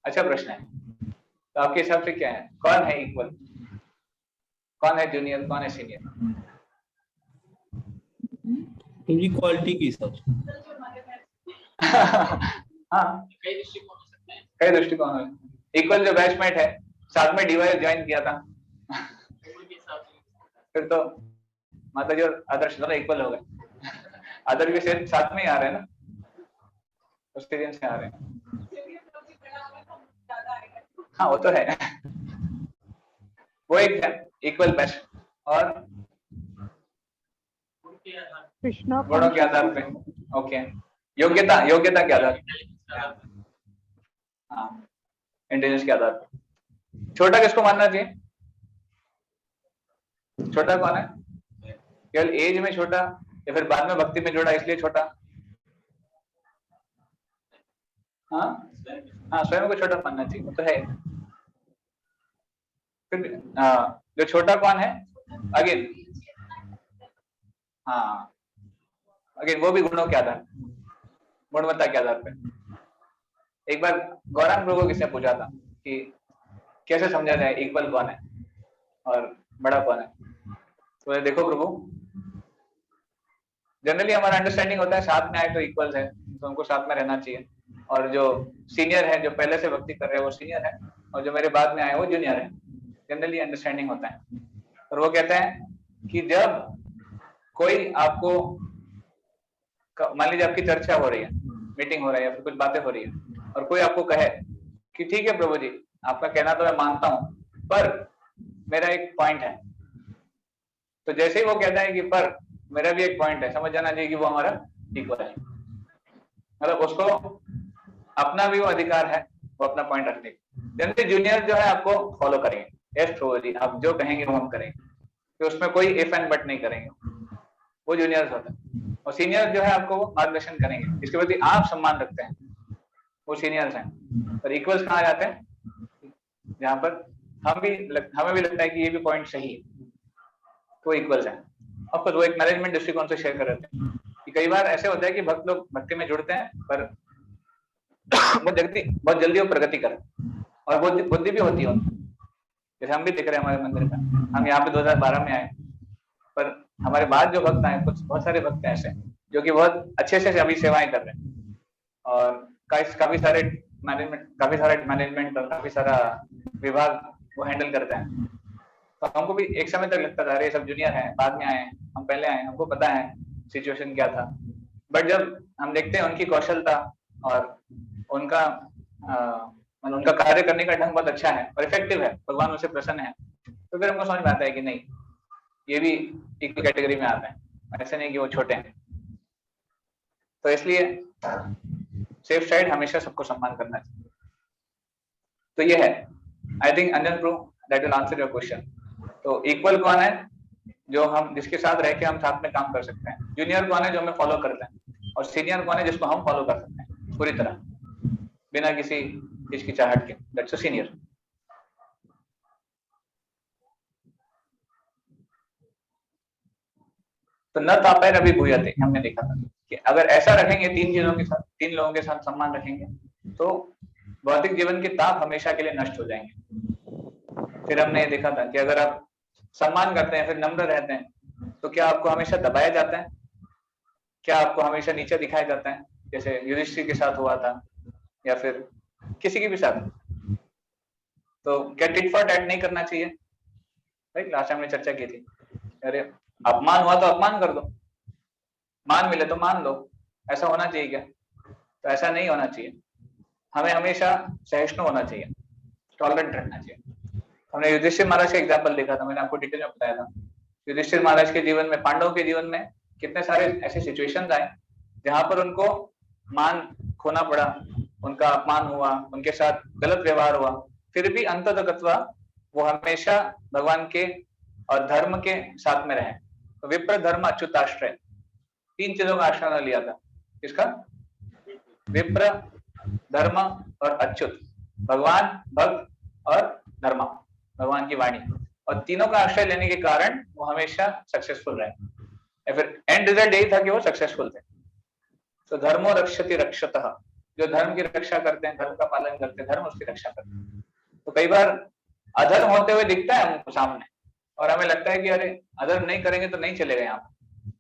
अच्छा प्रश्न है। तो आपके हिसाब से क्या है, कौन है इक्वल, कौन है जूनियर, कौन है सीनियर? उनकी क्वालिटी के हिसाब से। हाँ, कई दृष्टिकोण है। इक्वल जो बैचमेट है, साथ में डीवाई ज्वाइन किया था, फिर तो माता जी और आदर्श दोनों इक्वल हो गए। आदर्श भी सिर्फ साथ में ही आ रहे हैं ना, उसके दिन से आ रहे हैं। हाँ, वो तो है, वो एक है इक्वल बैच। और गुणों के आधार पे, ओके, योग्यता के आधार पे, हाँ, इंटेलिजेंस के आधार पे। छोटा किसको मानना चाहिए? छोटा कौन है? केवल एज में छोटा या फिर बाद में भक्ति में जोड़ा इसलिए छोटा? हाँ हाँ, स्वयं को छोटा मानना चाहिए, वो तो है। फिर जो छोटा कौन है अगेन? हाँ, अगेन वो भी गुणों के आधार, गुणवत्ता के आधार पे। एक बार गौरांग प्रभु को किसने पूछा था कि कैसे समझा जाए इक्वल कौन है और बड़ा कौन है? तो देखो प्रभु, जनरली हमारा अंडरस्टैंडिंग होता है साथ में आए तो इक्वल्स है, तो उनको साथ में रहना चाहिए। और जो सीनियर है, जो पहले से भक्ति कर रहे हैं वो सीनियर है, और जो मेरे बाद में आए वो जूनियर है। जनरली अंडरस्टैंडिंग होता है। और वो कहते हैं कि जब कोई आपको, मान लीजिए आपकी चर्चा हो रही है, मीटिंग हो रही है या फिर कुछ बातें हो रही है, और कोई आपको कहे कि ठीक है प्रभु जी, आपका कहना तो मैं मानता हूं, पर मेरा एक पॉइंट है। तो जैसे ही वो कहता है कि पर मेरा भी एक पॉइंट है, समझ जाना चाहिए कि वो हमारा इक्वल है। मतलब उसको अपना भी वो अधिकार है, वो अपना पॉइंट रखने का। जनरली जूनियर जो है आपको फॉलो करेंगे, यस प्रभु जी आप जो कहेंगे वो हम करेंगे, तो उसमें कोई इफ एंड बट नहीं करेंगे, वो जूनियर्स होता है। और सीनियर जो है आपको मार्गदर्शन करेंगे, इसके प्रति आप सम्मान रखते हैं, वो सीनियर्स हैं। और इक्वल्स कहाँ जाते हैं, जहाँ पर हमें भी लगता है कि ये भी पॉइंट सही है, तो इक्वल्स है। ऑफकोर्स वो एक मैनेजमेंट दृष्टिकोण से शेयर कर रहे थे कि कई बार ऐसे होता है कि भक्त लोग भक्ति में जुड़ते हैं पर बहुत जल्दी वो प्रगति करते हैं और बुद्धि भी होती है उनकी। जैसे हम भी दिख रहे हैं हमारे मंदिर में, हम यहाँ पे 2012 में आए, पर हमारे बाद जो भक्त आए, कुछ बहुत सारे भक्त हैं ऐसे जो कि बहुत अच्छे से अभी सेवाएं कर रहे हैं और काफी सारे मैनेजमेंट और काफी सारा विभाग वो हैंडल करते हैं। तो हमको भी एक समय तक लगता था अरे सब जूनियर हैं, बाद में आए, हम पहले आए, हमको पता है सिचुएशन क्या था। बट जब हम देखते हैं उनकी कौशलता और उनका उनका कार्य करने का ढंग बहुत अच्छा है और इफेक्टिव है, भगवान उनसे प्रसन्न है, तो फिर हमको समझ में आता है कि नहीं ये भी एक कैटेगरी में आते हैं, ऐसे नहीं कि वो छोटे हैं। तो इसलिए सेफ साइड हमेशा सबको सम्मान करना चाहिए। तो ये है, I think Anjan pro that will answer your question. तो इक्वल कौन है, जो हम जिसके साथ रह के हम साथ में काम कर सकते हैं। जूनियर कौन है, जो हमें फॉलो करते हैं। और सीनियर कौन है, जिसको हम फॉलो कर सकते हैं पूरी तरह बिना किसी हिचकिचाहट के, दैट्स अ सीनियर। तो न तापैर अभी भूयते, हमने देखा था कि अगर ऐसा रखेंगे तीन लोगों के साथ सम्मान रखेंगे तो भौतिक जीवन के ताप हमेशा के लिए नष्ट हो जाएंगे। फिर हमने ये देखा था कि अगर आप सम्मान करते हैं फिर नम्र रहते हैं तो क्या आपको हमेशा दबाया जाता है, क्या आपको हमेशा नीचे दिखाया जाता है, जैसे युधिष्ठिर के साथ हुआ था या फिर किसी के भी साथ। तो क्या टिट फॉर टैट नहीं करना चाहिए, राइट? लास्ट टाइम हमने चर्चा की थी, अरे अपमान हुआ तो अपमान कर दो, मान मिले तो मान लो, ऐसा होना चाहिए क्या? तो ऐसा नहीं होना चाहिए, हमें हमेशा सहिष्णु होना चाहिए, टॉलरेंट रहना चाहिए। हमने युधिष्ठिर महाराज का एग्जाम्पल देखा था, मैंने आपको डिटेल में बताया था। युधिष्ठिर महाराज के जीवन में, पांडवों के जीवन में कितने सारे ऐसे सिचुएशंस आए जहां पर उनको मान खोना पड़ा, उनका अपमान हुआ, उनके साथ गलत व्यवहार हुआ, फिर भी अंततः वो हमेशा भगवान के और धर्म के साथ में रहे। तो विप्र धर्म अच्युताश्रय, तीन चीजों का आश्रय लिया था। किसका? विप्र, धर्म और अच्युत, भगवान, भक्त और धर्म, भगवान की वाणी, और तीनों का आश्रय लेने के कारण वो हमेशा सक्सेसफुल रहे, या फिर एंड रिजल्ट यही था कि वो सक्सेसफुल थे। तो धर्मो रक्षति रक्षतः, जो धर्म की रक्षा करते हैं, धर्म का पालन करते हैं, धर्म उसकी रक्षा करते हैं। तो कई बार अधर्म होते हुए दिखता है हमको सामने और हमें लगता है कि अरे अधर्म नहीं करेंगे तो नहीं चलेगा यहाँ पर।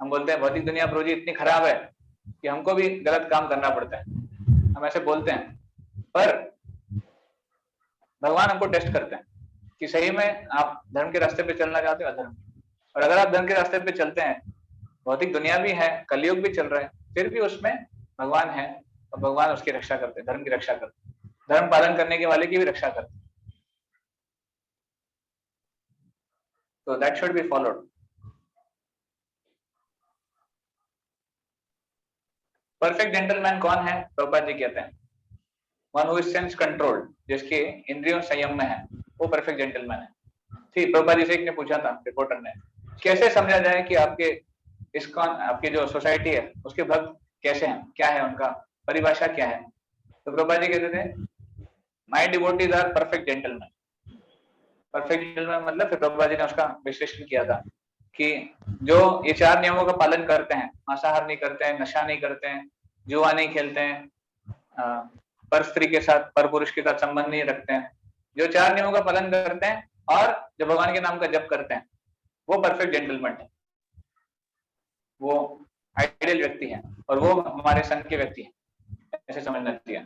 हम बोलते हैं भौतिक दुनिया प्रभु जी इतनी खराब है कि हमको भी गलत काम करना पड़ता है, हम ऐसे बोलते हैं। पर भगवान हमको टेस्ट करते हैं कि सही में आप धर्म के रास्ते पे चलना चाहते हो अधर्म। और अगर आप धर्म के रास्ते पे चलते हैं, भौतिक दुनिया भी है, कलयुग भी चल रहा है, फिर भी उसमें भगवान है और भगवान उसकी रक्षा करते हैं, धर्म की रक्षा करते हैं, धर्म पालन करने के वाले की भी रक्षा करते हैं। तो that should be followed. Perfect gentleman कौन है? प्रभुपाद जी कहते हैं one who is sense controlled, जिसके इंद्रियों संयम में है, वो परफेक्ट जेंटलमैन है। ठीक, प्रभुपाद जी से एक ने पूछा था, रिपोर्टर ने, कैसे समझा जाए कि आपके इस्कॉन, आपकी जो सोसाइटी है उसके भक्त कैसे हैं, क्या है उनका परिभाषा क्या है? तो प्रभुपाद जी कहते थे my devotees are perfect gentleman. Perfect gentleman मतलब, फिर प्रभुपाद जी ने उसका विश्लेषण किया था कि जो ये 4 नियमों का पालन करते हैं, मांसाहार नहीं करते हैं, नशा नहीं करते हैं, जुआ नहीं खेलते हैं, पर स्त्री के साथ, पर पुरुष के साथ संबंध नहीं रखते हैं, जो 4 नियमों का पालन करते हैं और जो भगवान के नाम का जप करते हैं, वो परफेक्ट जेंटलमैन है, वो आइडियल व्यक्ति है और वो हमारे संघ के व्यक्ति हैं, ऐसे समझना चाहिए।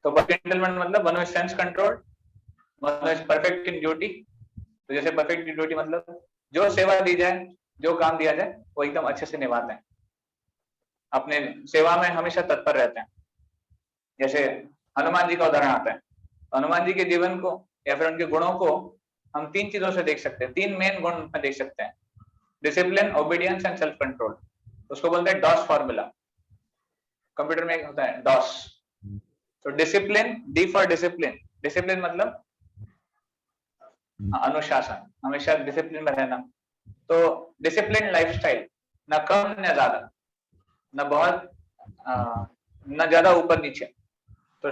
तो परफेक्ट जेंटलमैन मतलब one who is sense controlled, one who is perfect in duty. तो जैसे परफेक्ट इन ड्यूटी मतलब जो सेवा दी जाए, जो काम दिया जाए, वो एकदम अच्छे से निभाते हैं, अपने सेवा में हमेशा तत्पर रहते हैं। जैसे हनुमान जी का उदाहरण आता है, हनुमान जी के जीवन को या फिर उनके गुणों को हम 3 चीजों से देख सकते हैं, 3 मेन गुण में देख सकते हैं, discipline, obedience and self control. उसको बोलते हैं डॉस फॉर्मूला, कंप्यूटर में होता है डॉस, तो discipline, D for discipline, discipline मतलब अनुशासन, हमेशा डिसिप्लिन में रहना। तो डिसिप्लिन लाइफस्टाइल, ना कम ना ज्यादा, ना बहुत ना ज्यादा ऊपर नीचे। तो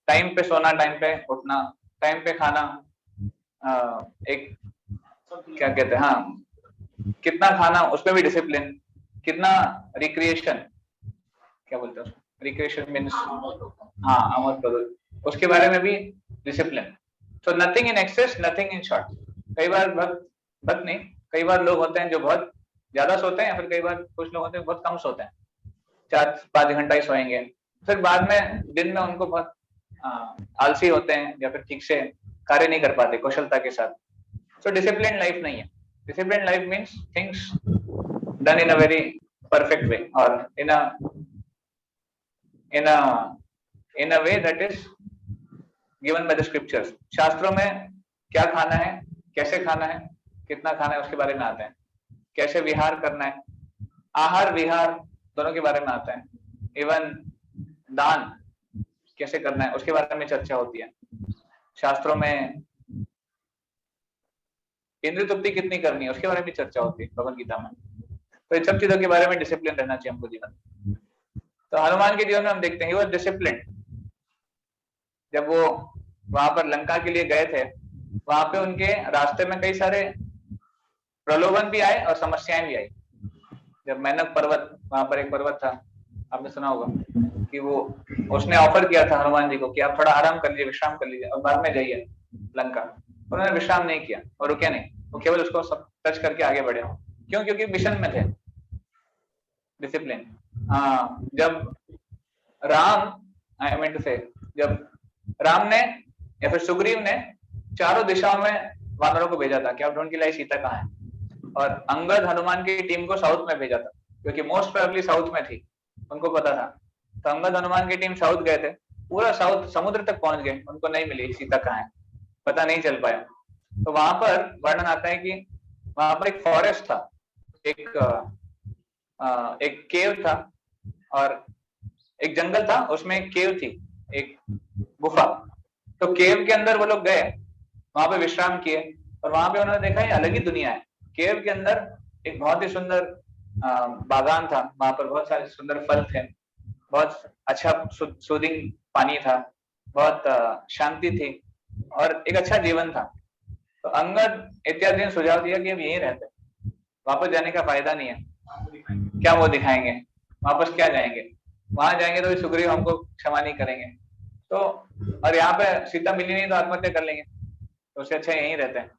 टाइम पे सोना, टाइम पे उठना, टाइम पे खाना, एक क्या कहते हैं, हाँ, कितना खाना उसमें भी डिसिप्लिन, कितना रिक्रिएशन, क्या बोलते हैं रिक्रिएशन मीन्स, हाँ आमोद प्रमोद, उसके बारे में भी डिसिप्लिन। तो nothing in excess, nothing in short. कई बार भक्त नहीं, कई बार लोग होते हैं जो बहुत ज्यादा सोते हैं, या फिर कई बार कुछ लोग होते हैं बहुत कम सोते हैं, 4-5 घंटा ही सोएंगे, फिर बाद में दिन में उनको बहुत आलसी होते हैं, या फिर ठीक से कार्य नहीं कर पाते कुशलता के साथ। तो डिसिप्लिन लाइफ नहीं है। Discipline life means things done in a very perfect way, और in a way that is given by the scriptures। शास्त्रों में क्या खाना है, कैसे खाना है, कितना खाना है, उसके बारे में आता है। कैसे विहार करना है, आहार विहार दोनों के बारे में आता है। इवन दान कैसे करना है, उसके बारे में चर्चा होती है शास्त्रों में। इंद्रिय तृप्ति कितनी करनी है, उसके बारे में चर्चा होती है भगवद गीता में। तो इन सब चीजों के बारे में डिसिप्लिन रहना चाहिए हमको जीवन में। तो हनुमान के जीवन में हम देखते हैं वो डिसिप्लिन। जब वो वहां पर लंका के लिए गए थे, वहां पे उनके रास्ते में कई सारे प्रलोभन भी आए और समस्याएं भी आई। जब मैनक पर्वत, वहां पर एक पर्वत था, आपने सुना होगा कि वो उसने ऑफर किया था हनुमान जी को कि आप थोड़ा आराम कर लीजिए, विश्राम कर लीजिए और बाद में जाइए लंका। उन्होंने विश्राम नहीं किया और रुके नहीं, वो केवल उसको सब टच करके आगे बढ़े। क्यों? क्योंकि मिशन में थे। डिसिप्लिन। हाँ, जब राम आई मीन टू से, जब राम ने या फिर सुग्रीव ने चारों दिशाओं में वानरों को भेजा था कि आप ढूंढ के लाइए सीता कहाँ है, और अंगद हनुमान की टीम को साउथ में भेजा था क्योंकि मोस्ट प्रोबेबली साउथ में थी, उनको पता था। तो अंगद हनुमान की टीम साउथ गए थे, पूरा साउथ समुद्र तक पहुंच गए, उनको नहीं मिली सीता कहाँ है, पता नहीं चल पाया। तो वहां पर वर्णन आता है कि वहां पर एक फॉरेस्ट था, एक केव था और एक जंगल था, उसमें एक केव थी, एक गुफा। तो केव के अंदर वो लोग गए, वहां पे विश्राम किए और वहां पे उन्होंने देखा ये अलग ही दुनिया है। केव के अंदर एक बहुत ही सुंदर बागान था, वहां पर बहुत सारे सुंदर फल थे, बहुत अच्छा सूदिंग पानी था, बहुत शांति थी और एक अच्छा जीवन था। तो अंगद इत्यादि ने सुझाव दिया कि अब यहीं रहते, वापस जाने का फायदा नहीं है, क्या वो दिखाएंगे, वापस क्या जाएंगे, वहां जाएंगे तो सुग्रीव हमको क्षमा नहीं करेंगे, तो और यहाँ पे सीता मिली नहीं तो आत्महत्या कर लेंगे, तो उससे अच्छा यहीं रहते हैं।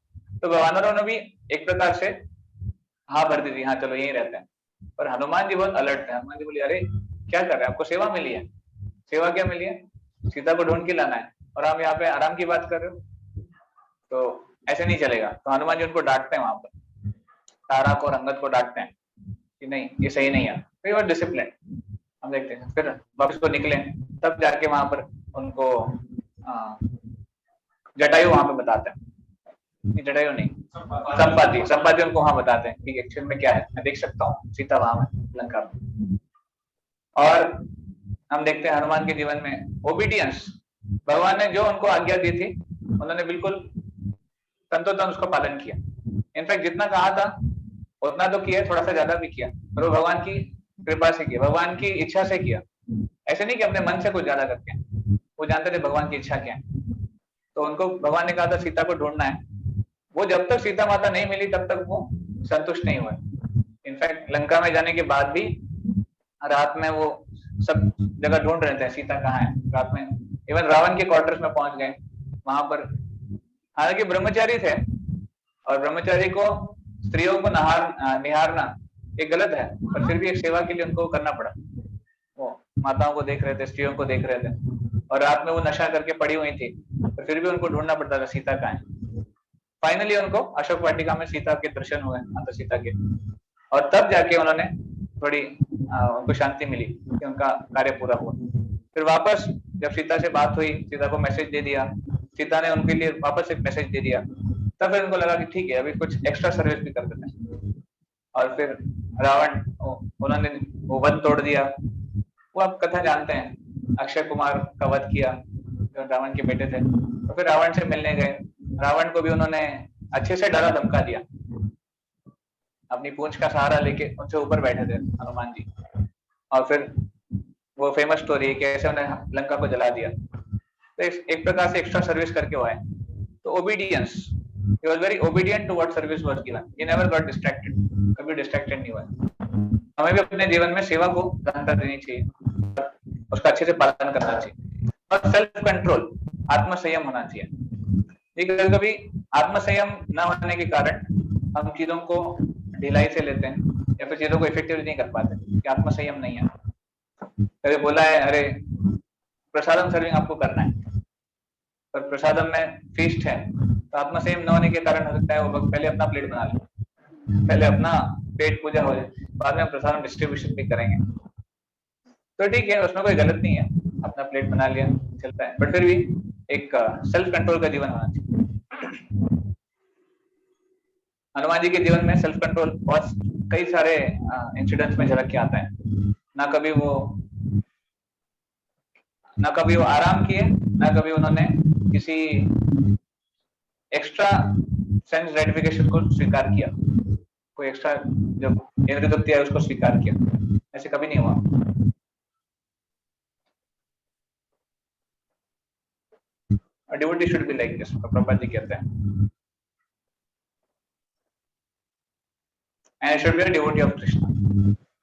तो वानरों ने भी एक प्रकार से हाँ भर दी थी, हाँ चलो यहीं रहते हैं। पर हनुमान जी बहुत अलर्ट थे। हनुमान जी बोले अरे क्या कर रहे हैं, आपको सेवा मिली है, सेवा क्या मिली है, सीता को ढूंढ के लाना है और हम यहाँ पे आराम की बात कर रहे हो, तो ऐसे नहीं चलेगा। तो हनुमान जी उनको डांटते हैं, वहां पर तारा को और अंगद को डांटते हैं कि नहीं ये सही नहीं है, तो ये डिसिप्लिन हम देखते हैं। फिर वापस को निकले, तब जाके वहां पर उनको जटायु वहां पे बताते हैं, जटायु नहीं संपाति उनको वहां बताते हैं कि एक्चुअल में क्या है, मैं देख सकता हूँ सीता वहां है लंका में। और हम देखते हैं हनुमान के जीवन में ओबीडियंस, भगवान ने जो उनको आज्ञा दी थी उन्होंने बिल्कुल तंतोतंत उसका पालन किया। इनफैक्ट जितना कहा था उतना तो किया, थोड़ा सा ज्यादा भी किया, पर वो भगवान की कृपा से किया, भगवान की इच्छा से किया। ऐसे नहीं कि अपने मन से कुछ ज्यादा करके, वो जानते थे भगवान की इच्छा क्या है। तो उनको भगवान ने कहा था सीता को ढूंढना है, वो जब तक सीता माता नहीं मिली तब तक वो संतुष्ट नहीं हुए। इनफैक्ट लंका में जाने के बाद भी रात में वो सब जगह ढूंढ रहे थे सीता कहाँ है, रात में इवन रावण के क्वार्टर्स में पहुंच गए। वहां पर हालांकि ब्रह्मचारी थे और ब्रह्मचारी को स्त्रियों को निहारना एक गलत है, पर फिर भी एक सेवा के लिए उनको करना पड़ा। वो माताओं को देख रहे थे, स्त्रियों को देख रहे थे, और रात में वो नशा करके पड़ी हुई थी, तो फिर भी उनको ढूंढना पड़ता था सीता कहाँ है। फाइनली उनको अशोक वाटिका में सीता के दर्शन हुए, माता सीता के, और तब जाके उन्होंने थोड़ी उनको शांति मिली कि उनका कार्य पूरा हुआ। फिर वापस जब सीता से बात हुई, सीता को मैसेज दे दिया, सीता ने उनके लिए वापस एक मैसेज दे दिया, तब फिर उनको लगा कि ठीक है अभी कुछ एक्स्ट्रा सर्विस भी कर देते हैं। और फिर रावण उन्होंने वो वन तोड़ दिया। वो आप कथा जानते हैं, अक्षय कुमार का वध किया, जो रावण के बेटे थे। तो फिर रावण से मिलने गए, रावण को भी उन्होंने अच्छे से डरा धमका दिया, अपनी पूंछ का सहारा लेके उनसे ऊपर बैठे थे हनुमान जी। और फिर वो फेमस स्टोरी है कैसे उन्हें लंका को जला दिया। तो एक प्रकार से एक्स्ट्रा सर्विस करके वो आए। तो obedience, he was very obedient to what service was given, he never got distracted, कभी डिस्ट्रैक्टेड नहीं हुआ। हमें भी अपने जीवन में सेवा को प्राथमिकता देनी चाहिए, उसका अच्छे से पालन करना चाहिए। और सेल्फ कंट्रोल, आत्म संयम होना चाहिए। ये कभी आत्मसंयम न होने के कारण हम चीजों को ढिलाई से लेते हैं या फिर चीजों को इफेक्टिवली नहीं कर पाते, कि आत्मसंयम नहीं है। कभी बोला है अरे प्रसादम सर्विंग आपको करना है, पर प्रसादम में फीस्ट है, तो आत्मसंयम न होने के कारण हो सकता है वो पहले अपना प्लेट बना ले, पहले अपना पेट पूजा हो जाए, बाद में हम प्रसादम डिस्ट्रीब्यूशन भी करेंगे। तो ठीक है, उसमें कोई गलत नहीं है, अपना प्लेट बना लिया चलता है, बट फिर भी एक सेल्फ कंट्रोल का जीवन होना चाहिए। हनुमान जी के जीवन में सेल्फ कंट्रोल बहुत कई सारे इंसिडेंट्स में झलक के आता है। ना कभी वो आराम किए, ना कभी उन्होंने किसी एक्स्ट्रा सेंस ग्रेटिफिकेशन को स्वीकार किया, कोई एक्स्ट्रा जब इंद्रिय तृप्ति है उसको स्वीकार किया, ऐसे कभी नहीं हुआ। A devotee should be like this, Prabhupada ji कहते हैं। And should be a devotee of Krishna.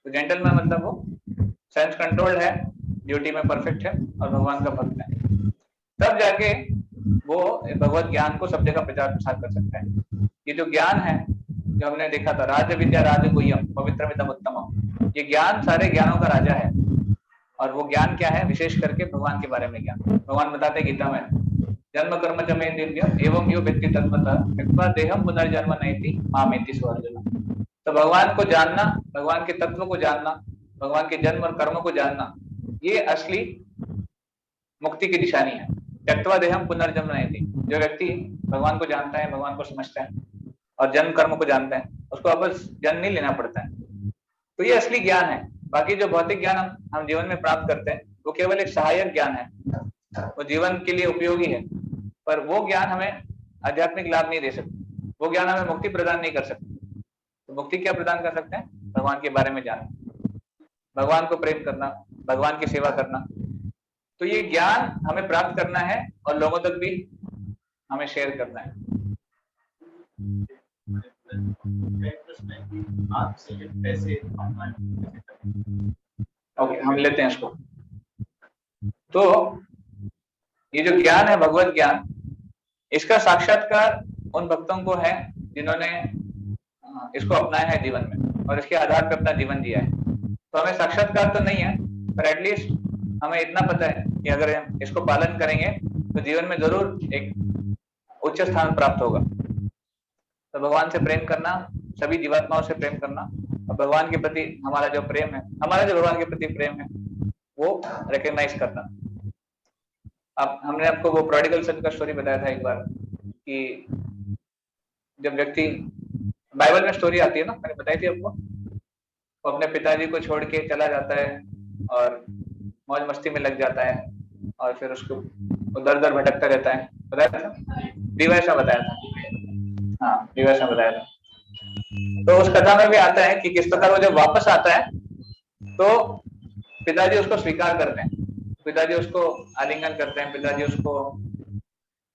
तो जेंटलमैन मतलब वो सेंस कंट्रोल्ड है, ड्यूटी में परफेक्ट है और भगवान का भक्त है, तब जाके वो भगवत ज्ञान को सब जगह प्रचार प्रसार कर सकता है। ये जो ज्ञान है, जो हमने देखा था, राज विद्या राज गुह्यम पवित्रमिदम उत्तमम, ये ज्ञान सारे ज्ञानों का राजा है। और वो ज्ञान क्या है? विशेष करके भगवान के बारे में ज्ञान। भगवान बताते गीता में, जन्म कर्म च मे दिव्यम एवं यो व्यक्ति तत्वतः त्यक्त्वा देहं पुनर्जन्म नैति मामेति सो अर्जुन। तो भगवान को जानना, भगवान के तत्व को जानना, भगवान के जन्म और कर्म को जानना, ये असली मुक्ति की निशानी है। त्यक्त्वा देहं पुनर्जन्म नैति, जो व्यक्ति भगवान को जानता है, भगवान को समझता है और जन्म कर्म को जानता है, उसको वापस जन्म नहीं लेना पड़ता है। तो ये असली ज्ञान है। बाकी जो भौतिक ज्ञान हम जीवन में प्राप्त करते हैं, वो केवल एक सहायक ज्ञान है, वो जीवन के लिए उपयोगी है, पर वो ज्ञान हमें आध्यात्मिक लाभ नहीं दे सकते, वो ज्ञान हमें मुक्ति प्रदान नहीं कर सकते। तो मुक्ति क्या प्रदान कर सकते हैं? भगवान के बारे में जानना, भगवान को प्रेम करना, भगवान की सेवा करना। तो ये ज्ञान हमें प्राप्त करना है और लोगों तक भी हमें शेयर करना है। ओके, हम लेते हैं इसको। तो ये जो ज्ञान है, भगवत ज्ञान, इसका साक्षात्कार उन भक्तों को है जिन्होंने इसको अपनाया है जीवन में और इसके आधार पर अपना जीवन जिया है। तो हमें साक्षात्कार तो नहीं है, पर एटलीस्ट हमें इतना पता है कि अगर हम इसको पालन करेंगे तो जीवन में जरूर एक उच्च स्थान प्राप्त होगा। तो भगवान से प्रेम करना, सभी जीवात्माओं से प्रेम करना, और भगवान के प्रति हमारा जो प्रेम है, हमारा जो भगवान के प्रति प्रेम है, वो रिकग्नाइज करना। अब हमने आपको वो प्रोडिगल सन का स्टोरी बताया था एक बार, कि जब व्यक्ति, बाइबल में स्टोरी आती है ना, मैंने बताई थी आपको, वो अपने पिताजी को छोड़ के चला जाता है और मौज मस्ती में लग जाता है और फिर उसको उधर उधर भटकता रहता है। बताया था, डीवाइस में बताया था, हाँ डीवाइस में बताया था। तो उस कथा में भी आता है कि किस प्रकार वो जब वापस आता है तो पिताजी उसको स्वीकार करते हैं, पिताजी उसको आलिंगन करते हैं, पिताजी उसको,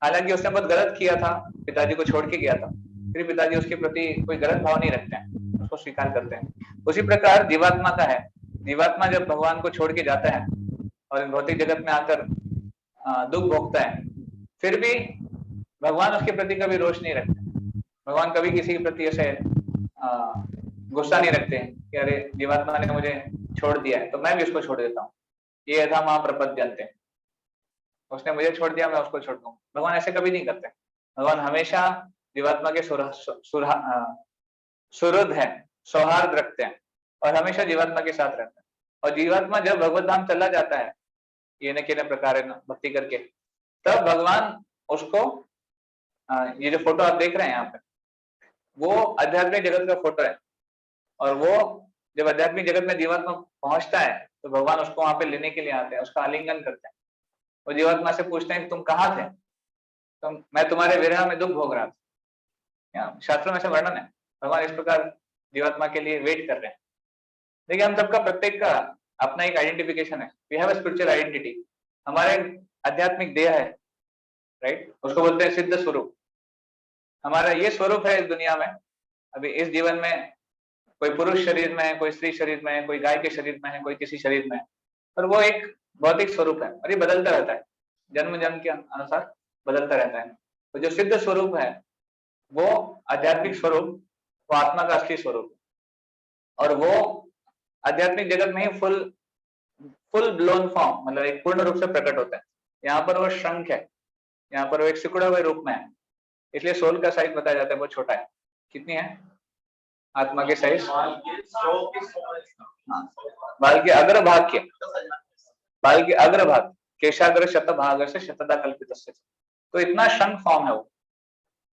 हालांकि उसने बहुत गलत किया था, पिताजी को छोड़ के गया था, फिर पिताजी उसके प्रति कोई गलत भाव नहीं रखते हैं, उसको स्वीकार करते हैं। उसी प्रकार जीवात्मा का है, जीवात्मा जब भगवान को छोड़ के जाता है और भौतिक जगत में आकर दुख भोगता है, फिर भी भगवान उसके प्रति कभी रोष नहीं रखते। भगवान कभी किसी के प्रति ऐसे गुस्सा नहीं रखते कि अरे जीवात्मा ने मुझे छोड़ दिया है तो मैं भी उसको छोड़ देता हूँ, ये यथा महाप्रपद्यन्ते, उसने मुझे छोड़ दिया मैं उसको छोड़ दूँ। भगवान ऐसे कभी नहीं करते। भगवान हमेशा जीवात्मा के सुहृद है, सौहार्द रखते हैं और हमेशा जीवात्मा के साथ रहते हैं। और जीवात्मा जब भगवत धाम चला जाता है ये न के प्रकार भक्ति करके, तब भगवान उसको, ये जो फोटो आप देख रहे हैं यहाँ पे, वो आध्यात्मिक जगत का फोटो है। और वो जब आध्यात्मिक जगत में जीवात्मा पहुंचता है तो भगवान उसको वहां पे लेने के लिए आते हैं, उसका आलिंगन करते हैं। वो जीवात्मा से पूछते हैं कि तुम कहाँ थे? तो मैं तुम्हारे विरह में दुख भोग रहा था। शास्त्रों में ऐसा वर्णन है। भगवान इस प्रकार जीवात्मा के लिए वेट कर रहे हैं। देखिए, हम सबका प्रत्येक का अपना एक आइडेंटिफिकेशन है। We have a spiritual identity. हमारे आध्यात्मिक देह है, राइट, उसको बोलते हैं सिद्ध स्वरूप। हमारा ये स्वरूप है इस दुनिया में। अभी इस जीवन में कोई पुरुष शरीर में है, कोई स्त्री शरीर में है, कोई गाय के शरीर में है, कोई किसी शरीर में है, पर वो एक भौतिक स्वरूप है और ये बदलता रहता है, जन्म जन्म के अनुसार बदलता रहता है। तो जो सिद्ध स्वरूप है वो आध्यात्मिक स्वरूप, वो आत्मा का असली स्वरूप है। और वो आध्यात्मिक जगत में ही फुल ब्लोन फॉर्म, मतलब एक पूर्ण रूप से प्रकट होता है। यहाँ पर वो शंख है, यहाँ पर वो एक सिकुड़ा हुए रूप में है, इसलिए सोल का साइज बताया जाता है वो छोटा है। कितनी है आत्मा के साइज? बाल के अग्रभाग के, बाल के अग्रभाग, केशाग्र शतभाग से शतदा कल्पित। तो इतना शंख फॉर्म है वो।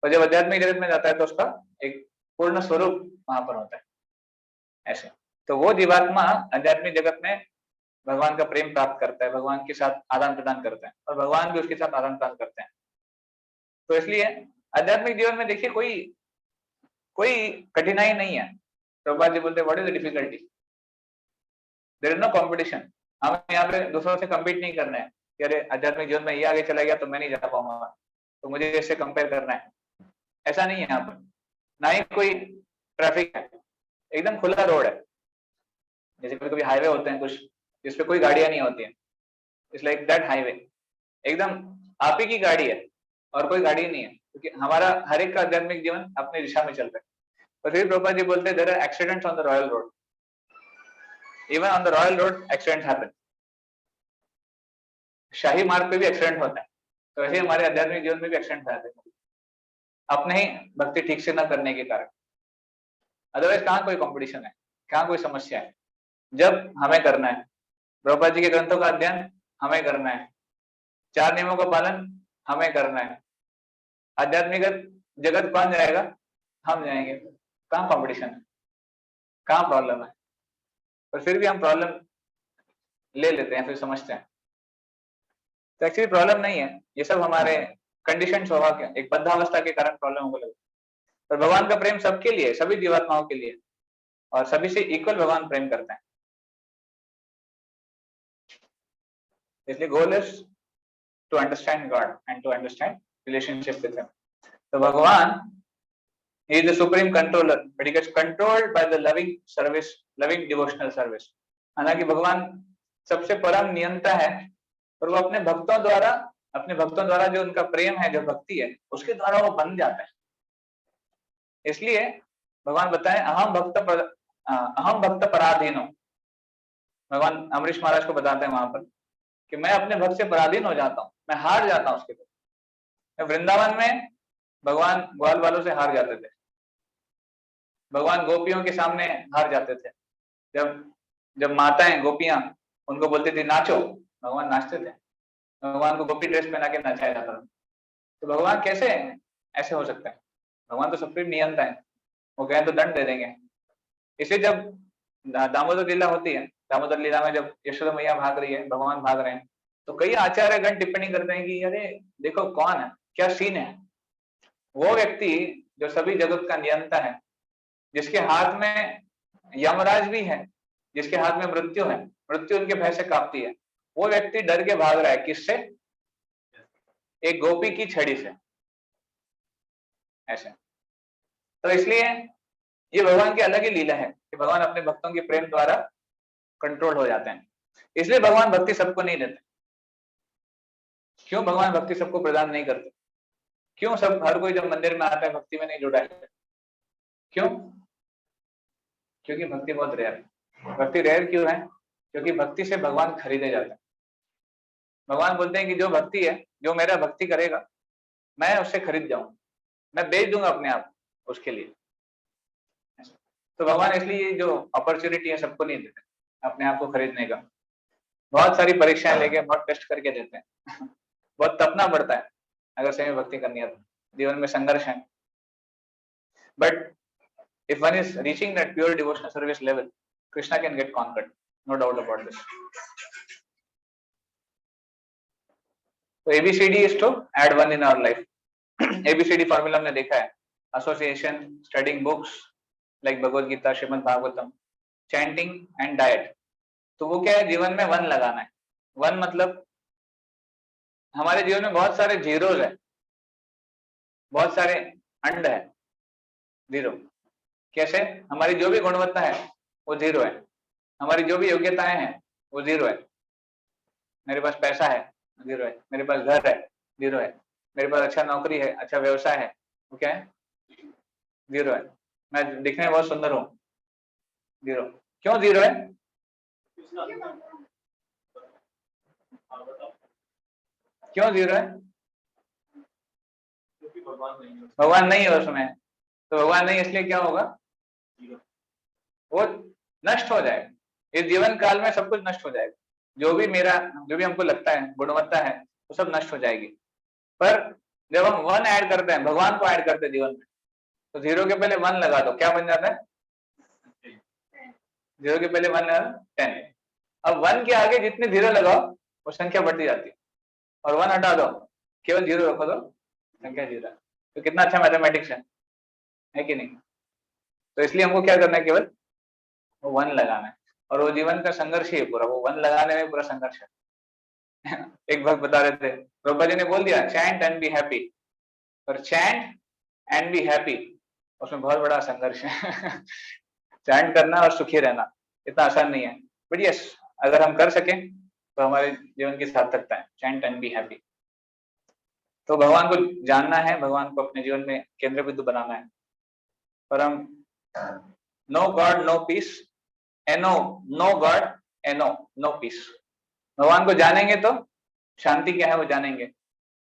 और जब आध्यात्मिक जगत में जाता है तो उसका एक पूर्ण स्वरूप वहां पर होता है ऐसे। तो वो जीवात्मा आध्यात्मिक जगत में भगवान का प्रेम प्राप्त करता है, भगवान के साथ आदान प्रदान करता है और भगवान भी उसके साथ आदान प्रदान करते हैं। तो इसलिए आध्यात्मिक जीवन में देखिए कोई कठिनाई नहीं है। प्रभुपाद जी बोलते हैं what is the difficulty? There is no competition. हमें यहाँ पे दूसरों से कम्पीट नहीं करना है कि अरे आध्यात्मिक जीवन में ये आगे चला गया तो मैं नहीं जा पाऊंगा, तो मुझे इससे कंपेयर करना है। ऐसा नहीं है यहाँ पर। ना ही कोई ट्रैफिक है, एकदम खुला रोड है। जैसे कभी कभी हाईवे होते हैं कुछ जिसपे कोई गाड़ियां नहीं होती है, इट्स लाइक दैट हाईवे। एकदम आप ही की गाड़ी है और कोई गाड़ी नहीं है, क्योंकि हमारा हर एक का आध्यात्मिक जीवन अपनी दिशा में चल रहा है। और फिर प्रभुपाद जी बोलते हैं there are accidents on the royal road, even on the royal road accident happen. शाही मार्ग पे भी एक्सीडेंट होता है। तो ऐसे हमारे आध्यात्मिक जीवन में भी एक्सीडेंट हो जाते हैं, अपने ही भक्ति ठीक से न करने के कारण। अदरवाइज कहाँ कोई कंपटीशन है, कहाँ कोई समस्या है? जब हमें करना है, प्रभुपाद जी के ग्रंथों का अध्ययन हमें करना है, 4 नियमों का पालन हमें करना है, आध्यात्मिक जगत कौन जाएगा? हम जाएंगे। कहाँ कंपटीशन है, कहाँ प्रॉब्लम है? और फिर भी हम प्रॉब्लम ले लेते हैं, फिर समझते हैं। तो एक्चुअली प्रॉब्लम नहीं है, ये सब हमारे कंडीशन स्वभाव के, एक बद्धावस्था के कारण प्रॉब्लम हो गई। पर भगवान का प्रेम सबके लिए, सभी जीवात्माओं के लिए, और सभी से इक्वल भगवान प्रेम करते हैं। इसलिए goal is to understand God and to understand relationship with him. तो भगवान he is the supreme controller, but he gets controlled by the loving service, loving devotional service। हालांकि भगवान सबसे परम नियंता है, और वो अपने भक्तों द्वारा जो उनका प्रेम है, जो भक्ति है, उसके द्वारा वो बन जाता है। इसलिए भगवान बताएं अहम भक्त पराधीनो। भगवान अमरीश महाराज को बताते हैं वहां पर कि मैं अपने भक्त से पराधीन हो जाता हूँ, मैं हार जाता हूँ उसके लिए। वृंदावन में भगवान ग्वाल वालों से हार जाते थे, भगवान गोपियों के सामने हार जाते थे। जब माताएं गोपियां उनको बोलती थी नाचो, भगवान नाचते थे। भगवान को गोपी ड्रेस पहना के नचाया जाता था। तो भगवान कैसे ऐसे हो सकता है? भगवान तो सुप्रीम नियंता है, वो कहें तो दंड दे देंगे। इसलिए जब दामोदर लीला होती है, दामोदर लीला में जब यशोदा मैया भाग रही है, भगवान भाग रहे हैं, तो कई आचार्यगण टिप्पणी करते हैं कि अरे देखो कौन है, क्या सीन है। वो व्यक्ति जो सभी जगत का नियंता है, जिसके हाथ में यमराज भी है, जिसके हाथ में मृत्यु है, मृत्यु उनके भय से कांपती है, वो व्यक्ति डर के भाग रहा है। किससे? एक गोपी की छड़ी से। ऐसे तो इसलिए ये भगवान की अलग ही लीला है कि भगवान अपने भक्तों के प्रेम द्वारा कंट्रोल हो जाते हैं। इसलिए भगवान भक्ति सबको नहीं देते। क्यों भगवान भक्ति सबको प्रदान नहीं करते? क्यों सब हर कोई जब मंदिर में आता है भक्ति में नहीं जुड़ा है? क्यों? क्योंकि भक्ति बहुत रेयर है। भक्ति रेयर क्यों है? क्योंकि भक्ति से भगवान खरीदे जाते हैं। भगवान बोलते हैं कि जो भक्ति है, जो मेरा भक्ति करेगा, मैं उससे खरीद जाऊंगा, मैं बेच दूंगा अपने आप उसके लिए। तो भगवान इसलिए जो अपॉर्चुनिटी है सबको नहीं देते अपने आप को खरीदने का। बहुत सारी परीक्षाएं लेके, बहुत टेस्ट करके देते हैं। बहुत तपना पड़ता है अगर सही में भक्ति करनी है तो। जीवन में संघर्ष है, but if one is reaching that pure devotional service level, Krishna can get conquered। No doubt about this. तो ABCD is to add one in our life. ABCD formula हमने देखा है, association, studying books like Bhagavad Gita, Shrimad Bhagavatam, chanting and diet. तो वो क्या है, जीवन में वन लगाना है। वन मतलब हमारे जीवन में बहुत सारे जीरोज है, बहुत सारे अंड है, जीरो। कैसे? हमारी जो भी गुणवत्ता है वो जीरो है, हमारी जो भी योग्यताएं हैं वो जीरो है। मेरे पास पैसा है, जीरो है। मेरे पास घर है, जीरो है। मेरे पास अच्छा नौकरी है, अच्छा व्यवसाय है, वो क्या है? जीरो है। मैं दिखने में बहुत सुंदर हूँ, जीरो। क्यों जीरो है? क्यों जीरो है? भगवान नहीं है उसमें। तो भगवान नहीं, इसलिए क्या होगा? वो नष्ट हो जाएगा। इस जीवन काल में सब कुछ नष्ट हो जाएगा। जो भी हमको लगता है गुणवत्ता है वो सब नष्ट हो जाएगी। पर जब हम वन ऐड करते हैं, भगवान को ऐड करते हैं जीवन में, तो जीरो के पहले वन लगा दो, क्या बन जाता है? जीरो के पहले वन लगा दो, 10। अब वन के आगे जितने जीरो लगाओ वो संख्या बढ़ती जाती है, और वन हटा दो, केवल जीरो रखो तो संख्या जीरो। तो कितना अच्छा मैथमेटिक्स है कि नहीं? तो इसलिए हमको क्या करना है, केवल वो वन लगाना है। और वो जीवन का संघर्ष ही है पूरा, वो वन लगाने में पूरा संघर्ष है। एक भक्त बता रहे थे, प्रभुपाद जी ने बोल दिया चैंट एंड बी हैप्पी, पर चैंट एंड बी हैप्पी उसमें बहुत बड़ा संघर्ष है। चैंट करना और सुखी रहना इतना आसान नहीं है, बट यस, अगर हम कर सकें तो हमारे जीवन की सार्थकता है, चैंट एंड बी हैप्पी। तो भगवान को जानना है, भगवान को अपने जीवन में केंद्र बिंदु बनाना है। पर हम नो गॉड नो पीस, एनो, नो गॉड एनो, नो पीस। भगवान को जानेंगे तो शांति क्या है वो जानेंगे,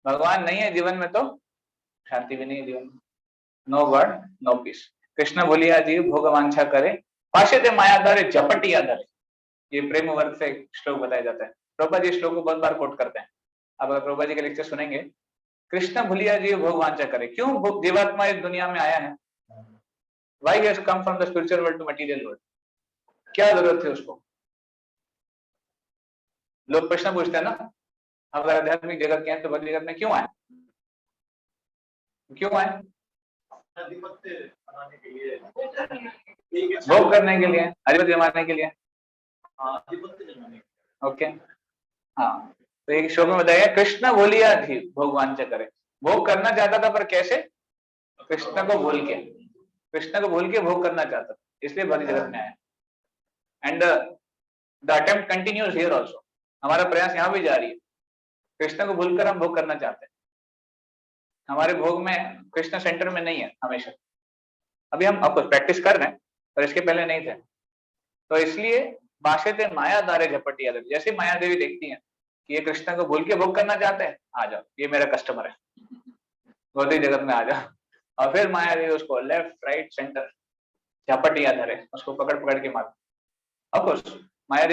भगवान नहीं है जीवन में तो शांति भी नहीं है जीवन में। No God no peace. Krishna बोलिया जी भोग वांछा करे, पाशे माया धरे झपटिया धरे। ये प्रेम वर्ग से श्लोक बताया जाता है। प्रभुपाद जी श्लोक को बहुत बार कोट करते हैं। आप अगर प्रभुपाद जी के लेक्चर सुनेंगे, कृष्ण भूलिया जी भोग वांछा करे। क्यों जीवात्मा इस दुनिया में आया है? Why he has come from the spiritual world to material world? क्या जरूरत थी उसको? लोग प्रश्न पूछते हैं ना, हम अगर आध्यात्मिक जगत के हैं तो भौतिक जगत में क्यों आए? क्यों आए? भोग करने के लिए, अधिपति जमाने के लिए। ओके, हाँ। तो एक श्लोक में बताया कृष्ण बोलिया थी भोग वांछा करे। भोग करना चाहता था, पर कैसे? कृष्ण को भूल के, कृष्ण को भूल के भोग करना चाहता था, इसलिए भौतिक जगत में आया। And the attempt continues here also. हमारा प्रयास यहाँ भी जारी है। कृष्ण को भूलकर हम भोग करना चाहते हैं। हमारे भोग में कृष्ण सेंटर में नहीं है हमेशा। अभी हम आपको प्रैक्टिस कर रहे हैं, पर इसके पहले नहीं थे। तो इसलिए बाशेते माया दारे झपटिया धरे। जैसे माया देवी देखती हैं कि ये कृष्ण को भूल के भोग करना चाहते हैं, आ जाओ, ये मेरा कस्टमर है, भौतिक जगत में आ जाओ। और फिर माया देवी उसको लेफ्ट राइट सेंटर झपटिया धरे, उसको पकड़ पकड़ के मार। ऑफकोर्स माया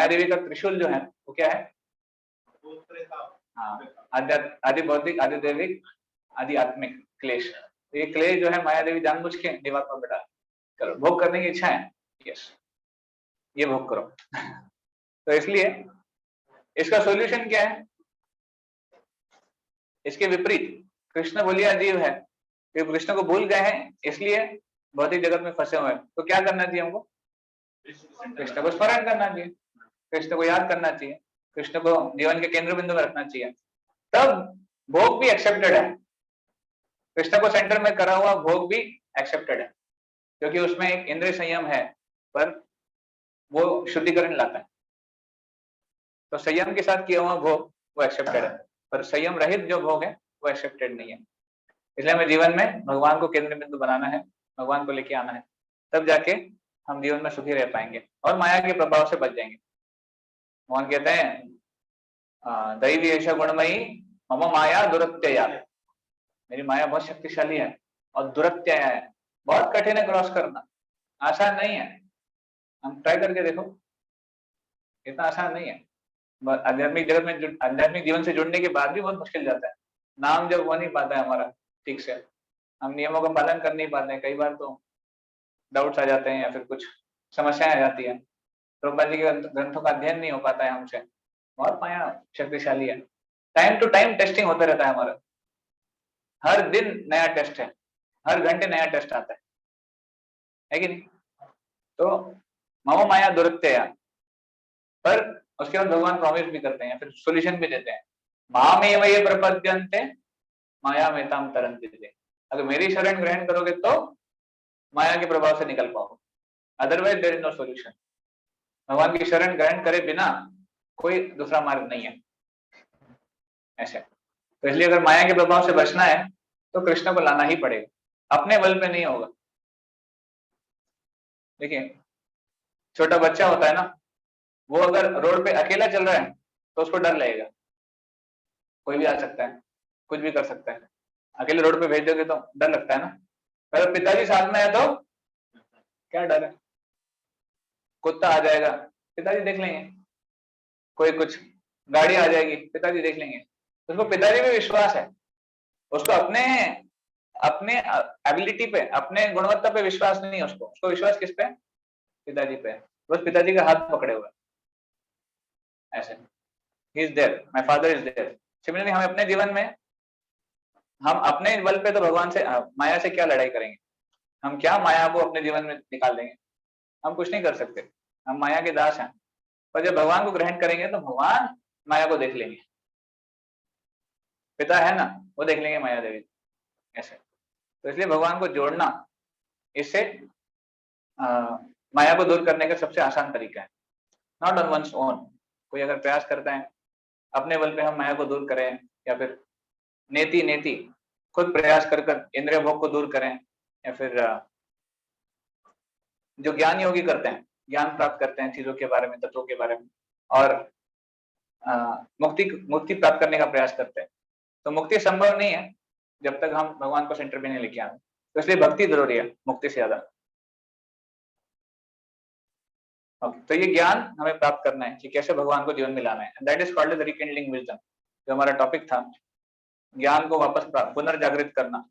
देवी का त्रिशूल जो है वो क्या है? हाँ, आदि भौतिक, आदि दैविक, आदि आत्मिक क्लेश। तो ये क्लेश जो है माया देवी जानबूझ के दिमाग में बैठा करो, भोग करने की इच्छा है, यस, ये भोग करो। तो इसलिए इसका सॉल्यूशन क्या है? इसके विपरीत कृष्ण बोलिया जीव है, कि कृष्ण को भूल गए हैं, इसलिए भौतिक जगत में फंसे हुए हैं। तो क्या करना चाहिए हमको? कृष्ण को स्मरण करना चाहिए, कृष्ण को याद करना चाहिए, कृष्ण को जीवन के केंद्र बिंदु में रखना चाहिए। तब भोग भी एक्सेप्टेड है। कृष्ण को सेंटर में करा हुआ भोग भी एक्सेप्टेड है, क्योंकि उसमें एक इंद्रिय संयम है, पर वो शुद्धिकरण लाता है। तो संयम के साथ किया हुआ भोग वो एक्सेप्टेड है, पर संयम रहित जो भोग है वो एक्सेप्टेड नहीं है। इसलिए हमें जीवन में भगवान को केंद्र बिंदु बनाना है, भगवान को लेके आना है, तब जाके हम जीवन में सुखी रह पाएंगे और माया के प्रभाव से बच जाएंगे। भगवान कहते हैं दैवी ऐसा गुणमयी मम माया दुरत्यया। मेरी माया बहुत शक्तिशाली है और दुरत्यया है, बहुत कठिन है क्रॉस करना, आसान नहीं है। हम ट्राई करके देखो, इतना आसान नहीं है। आध्यात्मिक जगत में, आध्यात्मिक जीवन से जुड़ने के बाद भी बहुत मुश्किल जाता है। नाम जब हो नहीं पाता है हमारा ठीक से, हम नियमों का पालन कर नहीं पाते हैं, कई बार तो डाउट्स आ जाते हैं या फिर कुछ समस्याएं आ जाती है। प्रभुपाद जी के ग्रंथों का अध्ययन नहीं हो पाता है हमसे। बहुत माया शक्तिशाली है। टाइम टू टाइम टेस्टिंग होता रहता है हमारा, हर दिन नया टेस्ट है, हर घंटे नया टेस्ट आता है कि नहीं? तो ममो माया दुरत्या, पर उसके बाद भगवान प्रॉमिस भी करते हैं, फिर सॉल्यूशन भी देते हैं। मामेव ये प्रपद्यन्ते माया मेताम तरन्ति ते। अगर मेरी शरण ग्रहण करोगे तो माया के प्रभाव से निकल पाओगे, otherwise there is no solution. भगवान की शरण ग्रहण करे बिना कोई दूसरा मार्ग नहीं है ऐसे। तो इसलिए अगर माया के प्रभाव से बचना है तो कृष्ण को लाना ही पड़ेगा, अपने बल पे नहीं होगा। देखिए छोटा बच्चा होता है ना, वो अगर रोड पे अकेला चल रहा है तो उसको डर लगेगा, कोई भी आ सकता है, कुछ भी कर सकता है। अकेले रोड पे भेज दोगे तो डर लगता है ना। अगर पिताजी साथ में है तो क्या डर है, कुत्ता आ जाएगा पिताजी देख लेंगे, कोई कुछ गाड़ी आ जाएगी पिताजी देख लेंगे। उसको पिताजी पे विश्वास है, उसको अपने अपने एबिलिटी पे, अपने गुणवत्ता पे विश्वास नहीं है। उसको विश्वास किस पे? पिताजी पे। बस पिताजी का हाथ पकड़े हुए ऐसे, he is there, my father is there. Similarly हम अपने जीवन में, हम अपने बल पे तो भगवान से, माया से क्या लड़ाई करेंगे? हम क्या माया को अपने जीवन में निकाल देंगे? हम कुछ नहीं कर सकते, हम माया के दास हैं। पर जब भगवान को ग्रहण करेंगे तो भगवान माया को देख लेंगे, पिता है ना, वो देख लेंगे माया देवी ऐसे। तो इसलिए भगवान को जोड़ना, इससे माया को दूर करने का सबसे आसान तरीका है। Not on one's own. कोई अगर प्रयास करता है अपने बल पे हम माया को दूर करें, या फिर नेति नेति खुद प्रयास कर कर इंद्रिय भोग को दूर करें, या फिर जो ज्ञान योगी करते हैं, ज्ञान प्राप्त करते हैं चीजों के बारे में, तत्वों के बारे में, और मुक्ति मुक्ति प्राप्त करने का प्रयास करते हैं, तो मुक्ति संभव नहीं है जब तक हम भगवान को सेंटर पे नहीं लेके आए। तो इसलिए भक्ति जरूरी है मुक्ति से ज्यादा। ओके, तो ये ज्ञान हमें प्राप्त करना है कि कैसे भगवान को जीवन में लाना है। That is called the rekindling wisdom. जो हमारा टॉपिक था, ज्ञान को वापस पुनर्जागृत करना,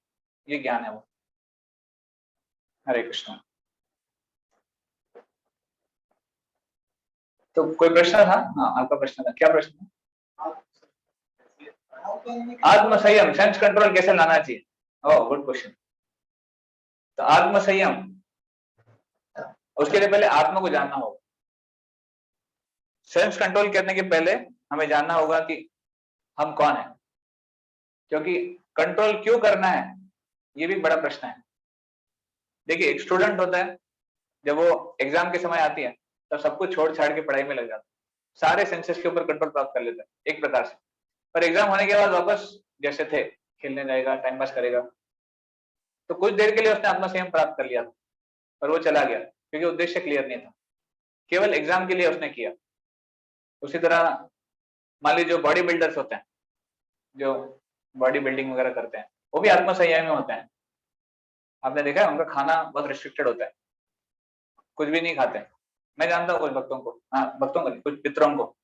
ये ज्ञान है वो। हरे कृष्ण। तो कोई प्रश्न था? हाँ, आपका प्रश्न था, क्या प्रश्न था? आत्म संयम, सेंस कंट्रोल कैसे लाना चाहिए? ओह, गुड क्वेश्चन। तो आत्म संयम, उसके लिए पहले आत्मा को जानना होगा। सेंस कंट्रोल करने के पहले हमें जानना होगा कि हम कौन है, क्योंकि कंट्रोल क्यों करना है ये भी बड़ा प्रश्न है। देखिए एक स्टूडेंट होता है, जब वो एग्जाम के समय आती है तब सब कुछ छोड़ छाड़ के पढ़ाई में लग जाता है, सारे सेंसेस के ऊपर कंट्रोल प्राप्त कर लेता है एक प्रकार से। पर एग्जाम होने के बाद वापस जैसे थे, खेलने जाएगा, टाइम पास करेगा। तो कुछ देर के लिए उसने आत्म संयम प्राप्त कर लिया था, पर वो चला गया क्योंकि उद्देश्य क्लियर नहीं था, केवल एग्जाम के लिए उसने किया। उसी तरह मान लीजिए जो बॉडी बिल्डर्स होते हैं, जो बॉडी बिल्डिंग वगैरह करते हैं, वो भी आत्म संयम में होते हैं। आपने देखा है उनका खाना बहुत रिस्ट्रिक्टेड होता है, कुछ भी नहीं खाते। मैं जानता हूँ कुछ भक्तों को, भक्तों को नहीं, कुछ पितरों को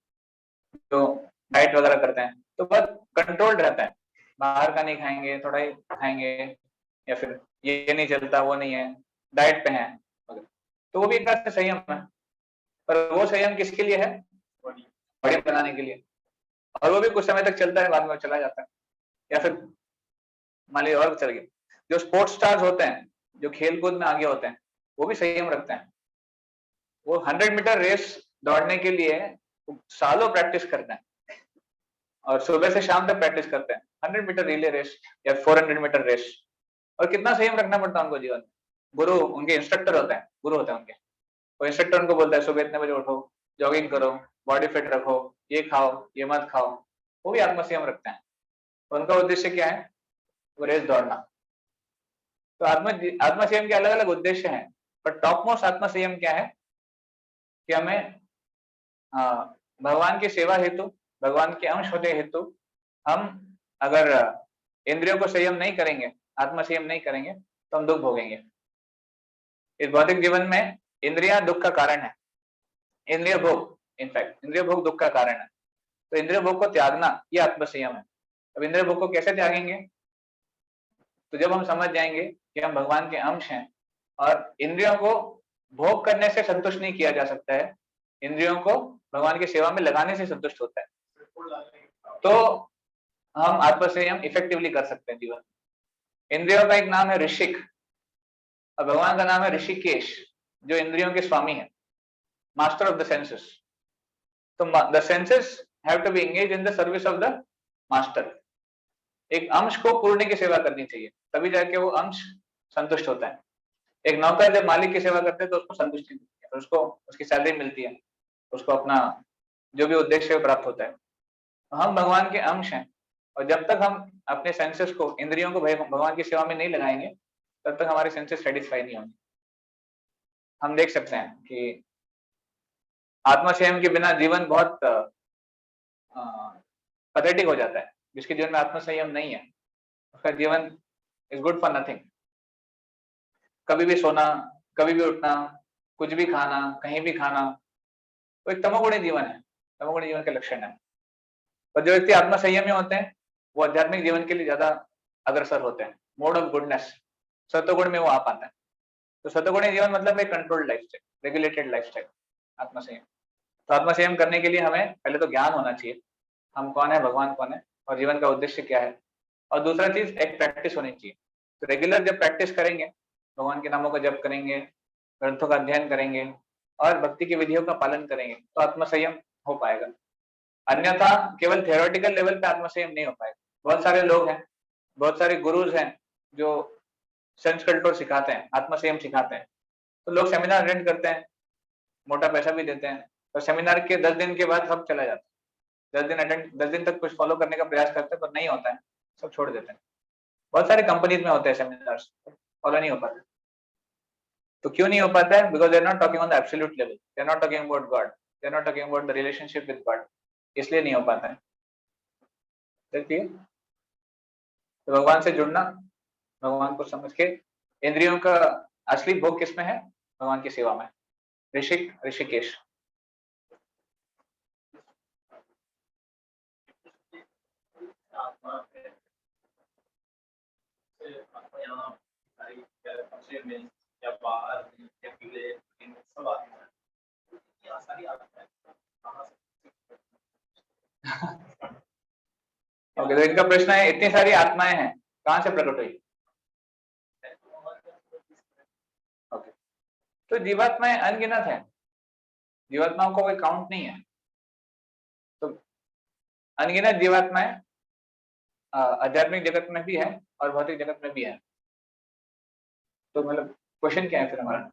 जो डाइट वगैरह करते हैं, तो बहुत कंट्रोल्ड रहता है, बाहर का नहीं खाएंगे, थोड़ा ही खाएंगे, या फिर ये नहीं चलता, वो नहीं है, डाइट पे है। तो वो भी एक तरह से संयम है, पर वो संयम किसके लिए है? बॉडी बनाने के लिए। और वो भी कुछ समय तक चलता है, बाद में चला जाता है। या फिर मान लीजिए और चल गए, जो स्पोर्ट्स स्टार्स होते हैं, जो खेल कूद में आगे होते हैं, वो भी संयम रखते हैं। वो 100 मीटर रेस दौड़ने के लिए सालों प्रैक्टिस करते हैं, और सुबह से शाम तक प्रैक्टिस करते हैं 100 मीटर रिले रेस या 400 मीटर रेस। और कितना संयम रखना पड़ता है उनको जीवन में। गुरु उनके इंस्ट्रक्टर होते हैं, गुरु होते हैं उनके, वो इंस्ट्रक्टर उनको बोलता है सुबह इतने बजे उठो, जॉगिंग करो, बॉडी फिट रखो, ये खाओ, ये मत खाओ। वो भी आत्म संयम रखते हैं। तो उनका उद्देश्य क्या है? वो रेस दौड़ना। तो आत्म संयम के अलग अलग उद्देश्य हैं, पर टॉप मोस्ट आत्म संयम क्या है कि हमें भगवान की सेवा हेतु, भगवान के अंश होने हेतु, हम अगर इंद्रियों को संयम नहीं करेंगे, आत्म संयम नहीं करेंगे, तो हम दुख भोगेंगे। इस भौतिक जीवन में इंद्रियां दुख का कारण है, इंद्रिय भोग, इनफैक्ट इंद्रिय भोग दुख का कारण है। तो इंद्रिय भोग को त्यागना ये आत्म संयम है। अब इंद्रिय भोग को कैसे त्यागेंगे? तो जब हम समझ जाएंगे कि हम भगवान के अंश हैं और इंद्रियों को भोग करने से संतुष्ट नहीं किया जा सकता है, इंद्रियों को भगवान की सेवा में लगाने से संतुष्ट होता है, तो हम आत्मसंयम इफेक्टिवली कर सकते हैं जीवन में। इंद्रियों का एक नाम है ऋषिक और भगवान का नाम है ऋषिकेश, जो इंद्रियों के स्वामी है, मास्टर ऑफ द सेंसेस। तो the senses have to be engage in the service of the master. एक अंश को पूर्ण की सेवा करनी चाहिए, तभी जाके वो अंश संतुष्ट होता है। एक नौकर जब मालिक की सेवा करते हैं तो उसको संतुष्टि मिलती है, तो उसको उसकी सैलरी मिलती है, उसको अपना जो भी उद्देश्य प्राप्त होता है। तो हम भगवान के अंश हैं, और जब तक हम अपने सेंसेस को, इंद्रियों को भगवान की सेवा में नहीं लगाएंगे, तब तक हमारे सेंसेस सेटिस्फाई नहीं होंगे। हम देख सकते हैं कि आत्मसंयम के बिना जीवन बहुत पैथेटिक हो जाता है। जिसके जीवन में आत्मसंयम नहीं है, उसका जीवन इज गुड फॉर नथिंग। कभी भी सोना, कभी भी उठना, कुछ भी खाना, कहीं भी खाना, वो एक तमोगुणी जीवन है, तमोगुणी जीवन के लक्षण है। और जो व्यक्ति आत्मसंयमी होते हैं वो आध्यात्मिक जीवन के लिए ज्यादा अग्रसर होते हैं। मोड ऑफ गुडनेस, सत्वगुण में वो आ पाता है। तो सत्वगुणी जीवन मतलब एक कंट्रोल्ड लाइफस्टाइल, रेगुलेटेड लाइफस्टाइल, आत्मसंयम। तो आत्मसंयम करने के लिए हमें पहले तो ज्ञान होना चाहिए, हम कौन है, भगवान कौन है, और जीवन का उद्देश्य क्या है। और दूसरा चीज, एक प्रैक्टिस होनी चाहिए। तो रेगुलर जब प्रैक्टिस करेंगे, भगवान के नामों का जप करेंगे, ग्रंथों का अध्ययन करेंगे और भक्ति की विधियों का पालन करेंगे, तो आत्मसंयम हो पाएगा। अन्यथा केवल थियोरेटिकल लेवल पे आत्मसंयम नहीं हो पाएगा। बहुत सारे लोग हैं, बहुत सारे गुरुज हैं जो सेंस कंट्रोल सिखाते हैं, आत्मसंयम सिखाते हैं। तो लोग सेमिनार अटेंड करते हैं, मोटा पैसा भी देते हैं, और सेमिनार के 10 दिन के बाद सब चला जाता है। 10 दिन तक कुछ फॉलो करने का प्रयास करते हैं, पर नहीं होता है, सब छोड़ देते हैं। बहुत सारे कंपनीज में होते हैं सेमिनार्स, फॉलो नहीं हो पाते। तो क्यों नहीं हो पाता है? Because they are not talking on the absolute level, they are not talking about God, they are not talking about the relationship with God, इसलिए नहीं हो पाता है। देखिए, तो भगवान से जुड़ना, भगवान को समझ के, इंद्रियों का असली भोग किसमें है? भगवान की सेवा में। ऋषिकेश। ओके, तो इनका प्रश्न है, इतनी सारी आत्माएं हैं, कहां से प्रकट हुई? ओके, तो जीवात्माएं अनगिनत है, जीवात्माओं का कोई काउंट नहीं है। तो अनगिनत जीवात्माएं आध्यात्मिक जगत में भी है और भौतिक जगत में भी है। तो मतलब क्वेश्चन क्या है फिर हमारा?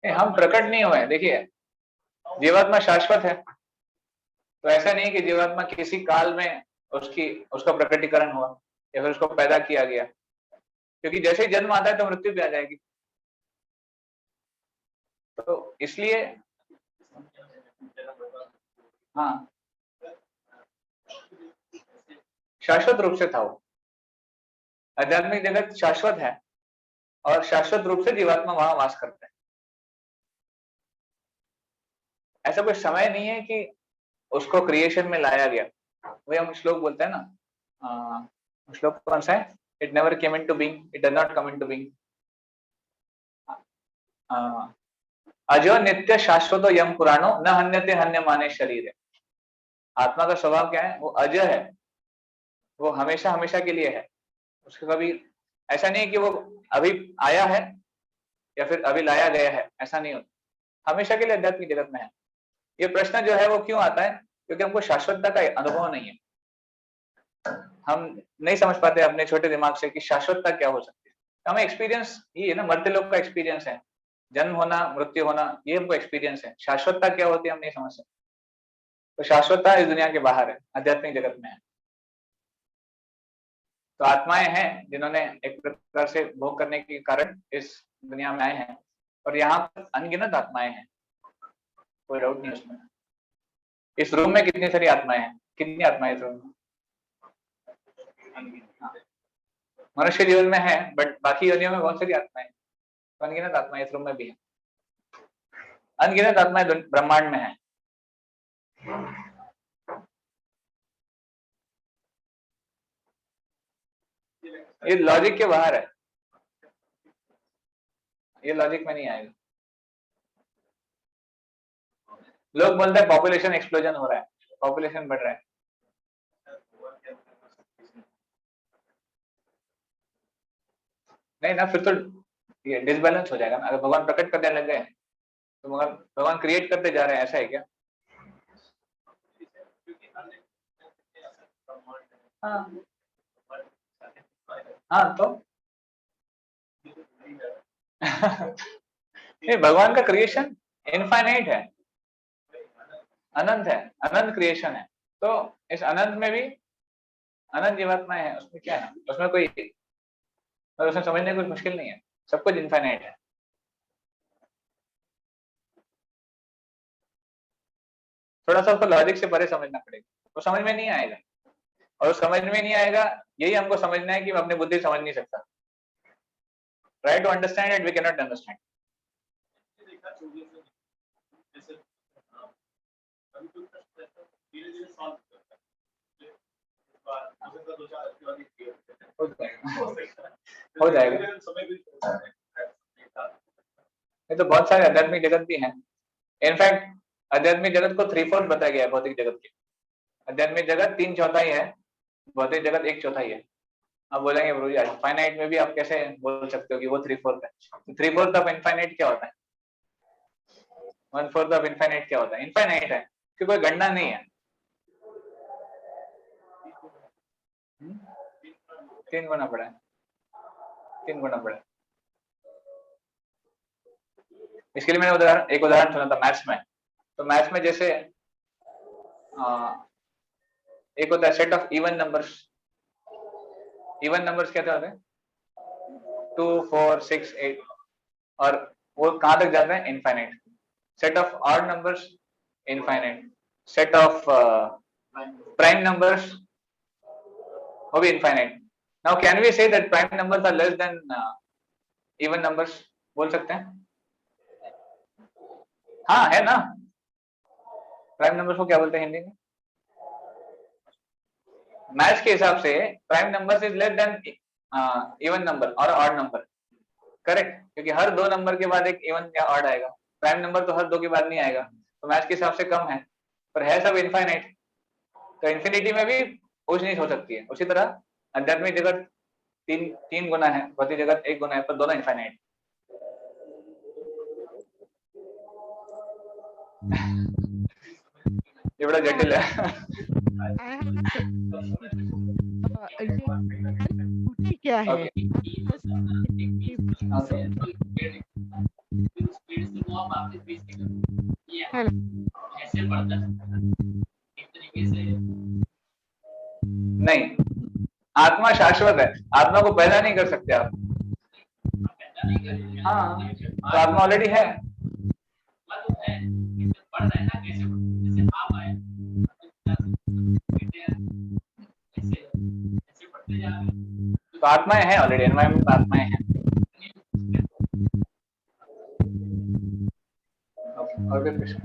हम प्रकट नहीं हुए। देखिए, जीवात्मा शाश्वत है, तो ऐसा नहीं कि जीवात्मा किसी काल में उसका प्रकटीकरण हुआ या फिर उसको पैदा किया गया, क्योंकि जैसे ही जन्म आता है तो मृत्यु भी आ जाएगी। तो इसलिए हाँ, शाश्वत रूप से था वो। आध्यात्मिक जगत शाश्वत है और शाश्वत रूप से जीवात्मा वहां वास करते हैं। ऐसा कोई समय नहीं है कि उसको क्रिएशन में लाया गया। वही हम श्लोक बोलते हैं ना, श्लोक कौन सा है? It never came into being, it does not come into being. अजो नित्य शाश्वतो यम पुराणो न हन्यते हन्यमाने शरीर। आत्मा का स्वभाव क्या है? वो अजय है, वो हमेशा हमेशा के लिए है। उसका कभी ऐसा नहीं है कि वो अभी आया है या फिर अभी लाया गया है, ऐसा नहीं होता। हमेशा के लिए आध्यात्मिक जगत में है। ये प्रश्न जो है वो क्यों आता है? क्योंकि हमको शाश्वतता का अनुभव नहीं है। हम नहीं समझ पाते अपने छोटे दिमाग से कि शाश्वतता क्या हो सकती है। हमें एक्सपीरियंस ये है ना, मरते लोग का एक्सपीरियंस है, जन्म होना, मृत्यु होना, ये हमको एक्सपीरियंस है। शाश्वतता क्या होती है हम नहीं समझ सकते। तो शाश्वतता इस दुनिया के बाहर है, आध्यात्मिक जगत में है। तो आत्माएं हैं जिन्होंने एक प्रकार से भोग करने के कारण इस दुनिया में आए हैं, और यहाँ पर अनगिनत आत्माएं हैं, कोई डाउट नहीं उसमें। इस रूम में कितनी सारी आत्माएं हैं? कितनी आत्माएं इस रूम में? हाँ। मनुष्य जीवन में है, बट बाकी योनियों में बहुत सारी आत्माएं हैं। अनगिनत आत्माएं इस रूम में भी है, अनगिनत आत्माएं ब्रह्मांड में है। ये लॉजिक के बाहर है, ये लॉजिक में नहीं आएगा। लोग बोलते हैं पॉपुलेशन एक्सप्लोजन हो रहा है, पॉपुलेशन बढ़ रहा है। नहीं ना, फिर तो ये डिसबैलेंस हो जाएगा ना। अगर भगवान प्रकट करने लग गए तो मगर भगवान क्रिएट करते जा रहे हैं, ऐसा है क्या? हाँ हाँ तो नहीं, भगवान का क्रिएशन इनफाइनाइट है, अनंत है, अनंत क्रिएशन है। तो इस अनंत में भी अनंत जीवात्माएं है, उसमें क्या है, उसमें कोई, और उसमें समझने कुछ मुश्किल नहीं है, सब कुछ इनफाइनाइट है। थोड़ा सा उसको लॉजिक से परे समझना पड़ेगा, वो समझ में नहीं आएगा। और समझ में नहीं आएगा, यही हमको समझना है कि मैं अपनी बुद्धि समझ नहीं सकता। Try to understand it, we can not understand. हो जाएगा। ये तो बहुत सारे आध्यात्मिक जगत भी हैं। इनफैक्ट आध्यात्मिक जगत को 3/4 बताया गया है भौतिक जगत के। आध्यात्मिक जगत 3/4 है, भौतिक जगत 1/4 है। आप बोलेंगे गुरु जी फाइनाइट में भी आप कैसे बोल सकते हो कि वो 3/4 है? 3/4 ऑफ इनफाइनाइट क्या होता है? 1/4 ऑफ इनफाइनाइट क्या होता है? इनफाइनाइट है कि कोई गणना नहीं है। 3 गुना पड़ा है, 3 गुना पड़ा है। इसके लिए मैंने एक उदाहरण सुना था मैथ्स में। तो मैथ्स में जैसे एक होता है set of even numbers. Even numbers क्या होते हैं? 2, 4, 6, 8, और वो कहां तक जाते हैं? Infinite. Set of odd numbers infinite. Set of prime numbers वो भी infinite. Now can we say that prime numbers are less than even numbers? बोल सकते हैं? हाँ है ना। प्राइम नंबर्स को क्या बोलते हैं हिंदी में? मैथ्स के हिसाब से prime numbers is less than even number और ऑड नंबर। करेक्ट, क्योंकि हर 2 नंबर के बाद एक इवन या ऑड आएगा। प्राइम नंबर तो हर 2 के बाद नहीं आएगा, तो मैथ्स के हिसाब से कम है, पर है सब इनफाइनाइट। तो इन्फिनिटी में भी ऊंच नीच हो सकती है। उसी तरह आध्यात्मिक जगत 3 गुना है, भौतिक जगत 1 गुना है, पर दोनों इनफाइनाइट। ये बड़ा जटिल है। क्या है? नहीं, आत्मा शाश्वत है, आत्मा को पैदा नहीं कर सकते आप। हाँ, तो आत्मा ऑलरेडी है। तो आत्माएं हैं ऑलरेडी, एनवायरमेंट में आत्माएं हैं। और भी प्रश्न?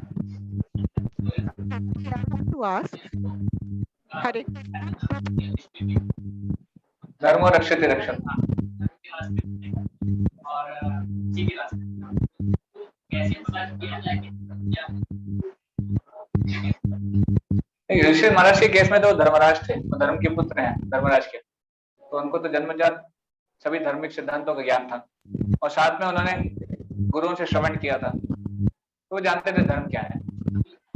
धर्मो रक्षते रक्षत। ऋषि महाराज के केस में तो धर्मराज थे, तो धर्म के पुत्र हैं धर्मराज के, तो उनको तो जन्मजात सभी धार्मिक सिद्धांतों का ज्ञान था, और साथ में उन्होंने गुरुओं से श्रवण किया था, तो वो जानते थे धर्म क्या है।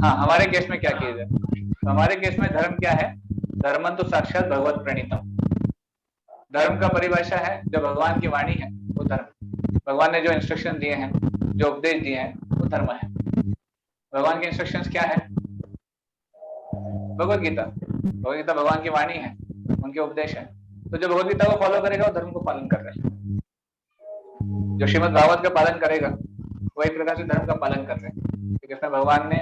हाँ, हमारे केस में क्या किया जाए? तो हमारे केस में धर्म क्या है? धर्म तो साक्षात भगवत प्रणीतम। धर्म का परिभाषा है, जो भगवान की वाणी है वो धर्म। भगवान ने जो इंस्ट्रक्शन दिए हैं, जो उपदेश दिए हैं, वो धर्म है। भगवान के इंस्ट्रक्शंस क्या है? भगवत गीता। भगवत गीता भगवान की वाणी है, उनके उपदेश है। तो जो भगवत गीता को फॉलो करेगा वो धर्म को पालन कर रहा है। जो श्रीमद् भागवत का पालन करेगा वो एक प्रकार से धर्म का पालन कर रहे हैं, क्योंकि इसमें भगवान ने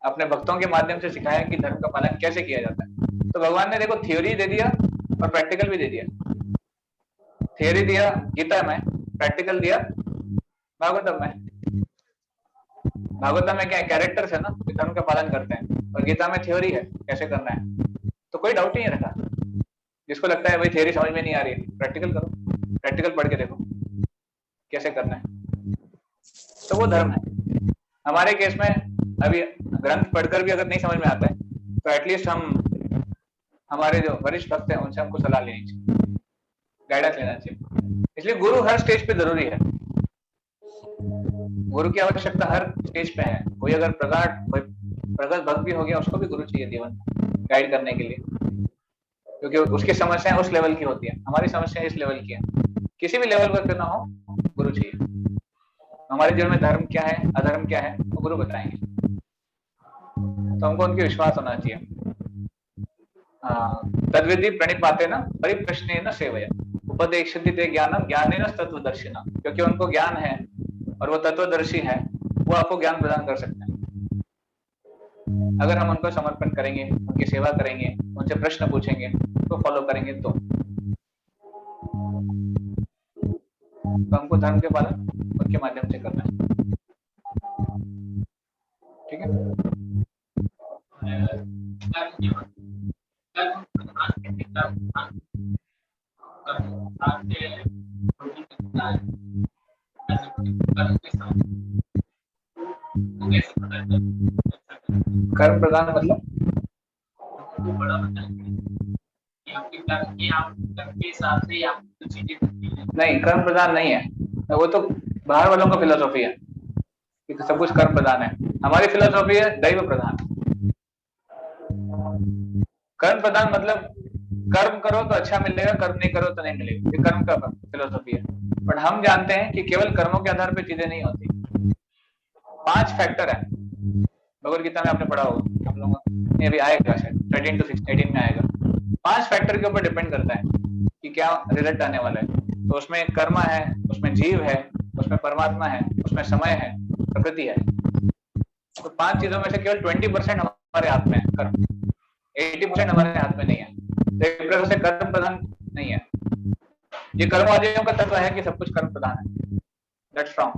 अपने भक्तों के माध्यम से सिखाया कि धर्म का पालन कैसे किया जाता है। तो भगवान ने देखो थ्योरी दे दिया और प्रैक्टिकल भी दे दिया। थ्योरी दिया गीता में, प्रैक्टिकल दिया भागवतम में। भागवतम में क्या कैरेक्टर्स है ना, धर्म का पालन करते हैं, और गीता में थ्योरी है कैसे करना है। तो कोई डाउट नहीं रखा। जिसको लगता है भाई थियरी समझ में नहीं आ रही है, प्रैक्टिकल करो, प्रैक्टिकल पढ़ के देखो कैसे करना है, तो वो धर्म है। हमारे केस में अभी ग्रंथ पढ़कर भी अगर नहीं समझ में आता है तो एटलीस्ट हम हमारे जो वरिष्ठ भक्त हैं उनसे हमको सलाह लेनी चाहिए, गाइडेंस लेना चाहिए। इसलिए गुरु हर स्टेज पे जरूरी है, गुरु की आवश्यकता हर स्टेज पे है। कोई अगर प्रगत भक्त भी हो गया उसको भी गुरु चाहिए जीवन गाइड करने के लिए, क्योंकि उसकी समस्याएं उस लेवल की होती है, हमारी समस्याएं इस लेवल की है। किसी भी लेवल पर क्यों ना हो गुरु चाहिए। हमारे जीवन में धर्म क्या है अधर्म क्या है वो गुरु बताएंगे, तो हमको उनके विश्वास होना चाहिए। तद्विधि प्रणिपाते न परिप्रश्नेन सेवया उपदेक्षति ते ज्ञानम ज्ञानेन तत्वदर्शिना, क्योंकि उनको ज्ञान है और वो तत्वदर्शी है, वो आपको ज्ञान प्रदान कर सकते हैं। अगर हम उनको समर्पण करेंगे, उनकी सेवा करेंगे, उनसे प्रश्न पूछेंगे, तो फॉलो करेंगे, तो हमको धर्म के पालन उनके माध्यम से करना है। ठीक है। कर्म प्रदान मतलब नहीं, कर्म प्रदान नहीं है, वो तो बाहर वालों का फिलोसॉफी है कि सब कुछ कर्म प्रदान है। हमारी फिलोसॉफी है दैव प्रदान। कर्म प्रदान मतलब कर्म करो तो अच्छा मिलेगा, कर्म नहीं करो तो नहीं मिलेगा, ये कर्म का फिलोसॉफी है। बट हम जानते हैं कि केवल कर्मों के आधार पर चीजें नहीं होती। 5 फैक्टर है, भगवद गीता में आपने पढ़ा होगा, आप लोगों ने अभी आएगा शायद 13 to 18 में आएगा। 5 फैक्टर के ऊपर डिपेंड करता है कि क्या रिजल्ट आने वाला है। तो उसमें कर्म है, उसमें जीव है, उसमें परमात्मा है, उसमें समय है, प्रकृति है। तो 5 चीजों में से केवल 20% हमारे हाथ में है कर्म, 80% हमारे हाथ में नहीं है। तो एक प्रकार से कर्म प्रधान नहीं है। ये कर्मवादियों का तत्व है कि सब कुछ कर्म प्रधान है। That's wrong.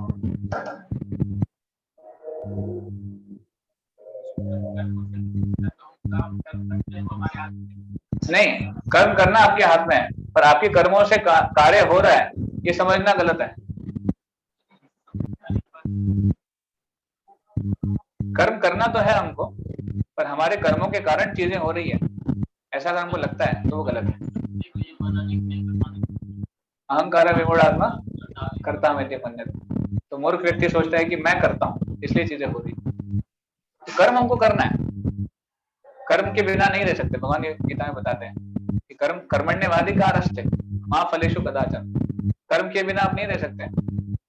नहीं, कर्म करना आपके हाथ में है, पर आपके कर्मों से कार्य हो रहा है ये समझना गलत है। कर्म करना तो है हमको, पर हमारे कर्मों के कारण चीजें हो रही है ऐसा अगर हमको लगता है तो वो गलत है। अहंकार विमूढ़ आत्मा करता में मन्यते। तो मूर्ख व्यक्ति सोचता है कि मैं करता हूं इसलिए चीजें हो रही। तो कर्म हमको करना है, कर्म के बिना नहीं रह सकते। भगवान गीता में बताते हैं कि कर्म कर्मण्यवाधिकारस्ते मां फलेषु कदाचन। कर्म के बिना आप नहीं रह सकते,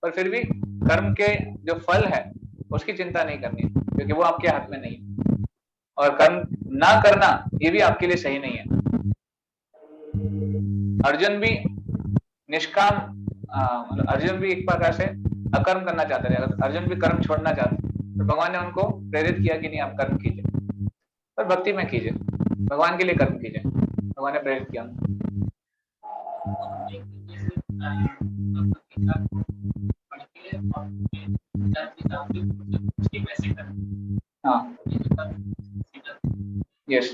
पर फिर भी कर्म के जो फल है उसकी चिंता नहीं करनी, क्योंकि वो आपके हाथ में नहीं है। और कर्म ना करना ये भी आपके लिए सही नहीं है। अर्जुन भी निष्काम मतलब अर्जुन भी एक प्रकार से अकर्म करना चाहते थे। अर्जुन भी कर्म छोड़ना चाहते, तो भगवान ने उनको प्रेरित किया कि नहीं आप कर्म कीजिए, पर भक्ति में कीजिए, भगवान के लिए कर्म कीजिए। भगवान ने प्रेरित किया। हाँ, यस,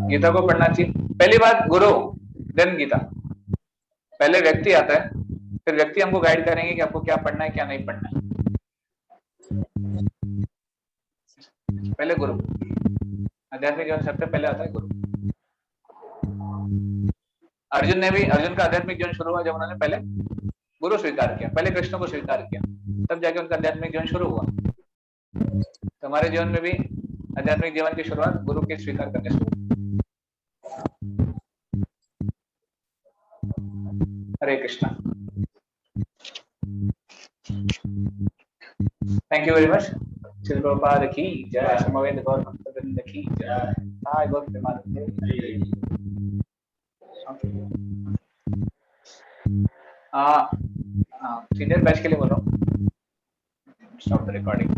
गीता को पढ़ना चाहिए। पहली बात गुरु, देन गीता। पहले व्यक्ति आता है, फिर व्यक्ति हमको गाइड करेंगे कि आपको क्या पढ़ना है क्या नहीं पढ़ना है। पहले गुरु, आध्यात्मिक जीवन सबसे पहले आता है गुरु। अर्जुन का आध्यात्मिक जीवन शुरू हुआ जब उन्होंने पहले गुरु स्वीकार किया, पहले कृष्ण को स्वीकार किया, तब जाके उनका आध्यात्मिक जीवन शुरू हुआ। तो हमारे जीवन में भी आध्यात्मिक जीवन की शुरुआत गुरु के स्वीकार करने से। Hare Krishna. Thank you very much. Shri Prabhupada की जय, समवेत गौर भक्तवृंद की जय, हाय गौर प्रेमानंद। सीनियर बैच के लिए बोलो, स्टॉप द रिकॉर्डिंग।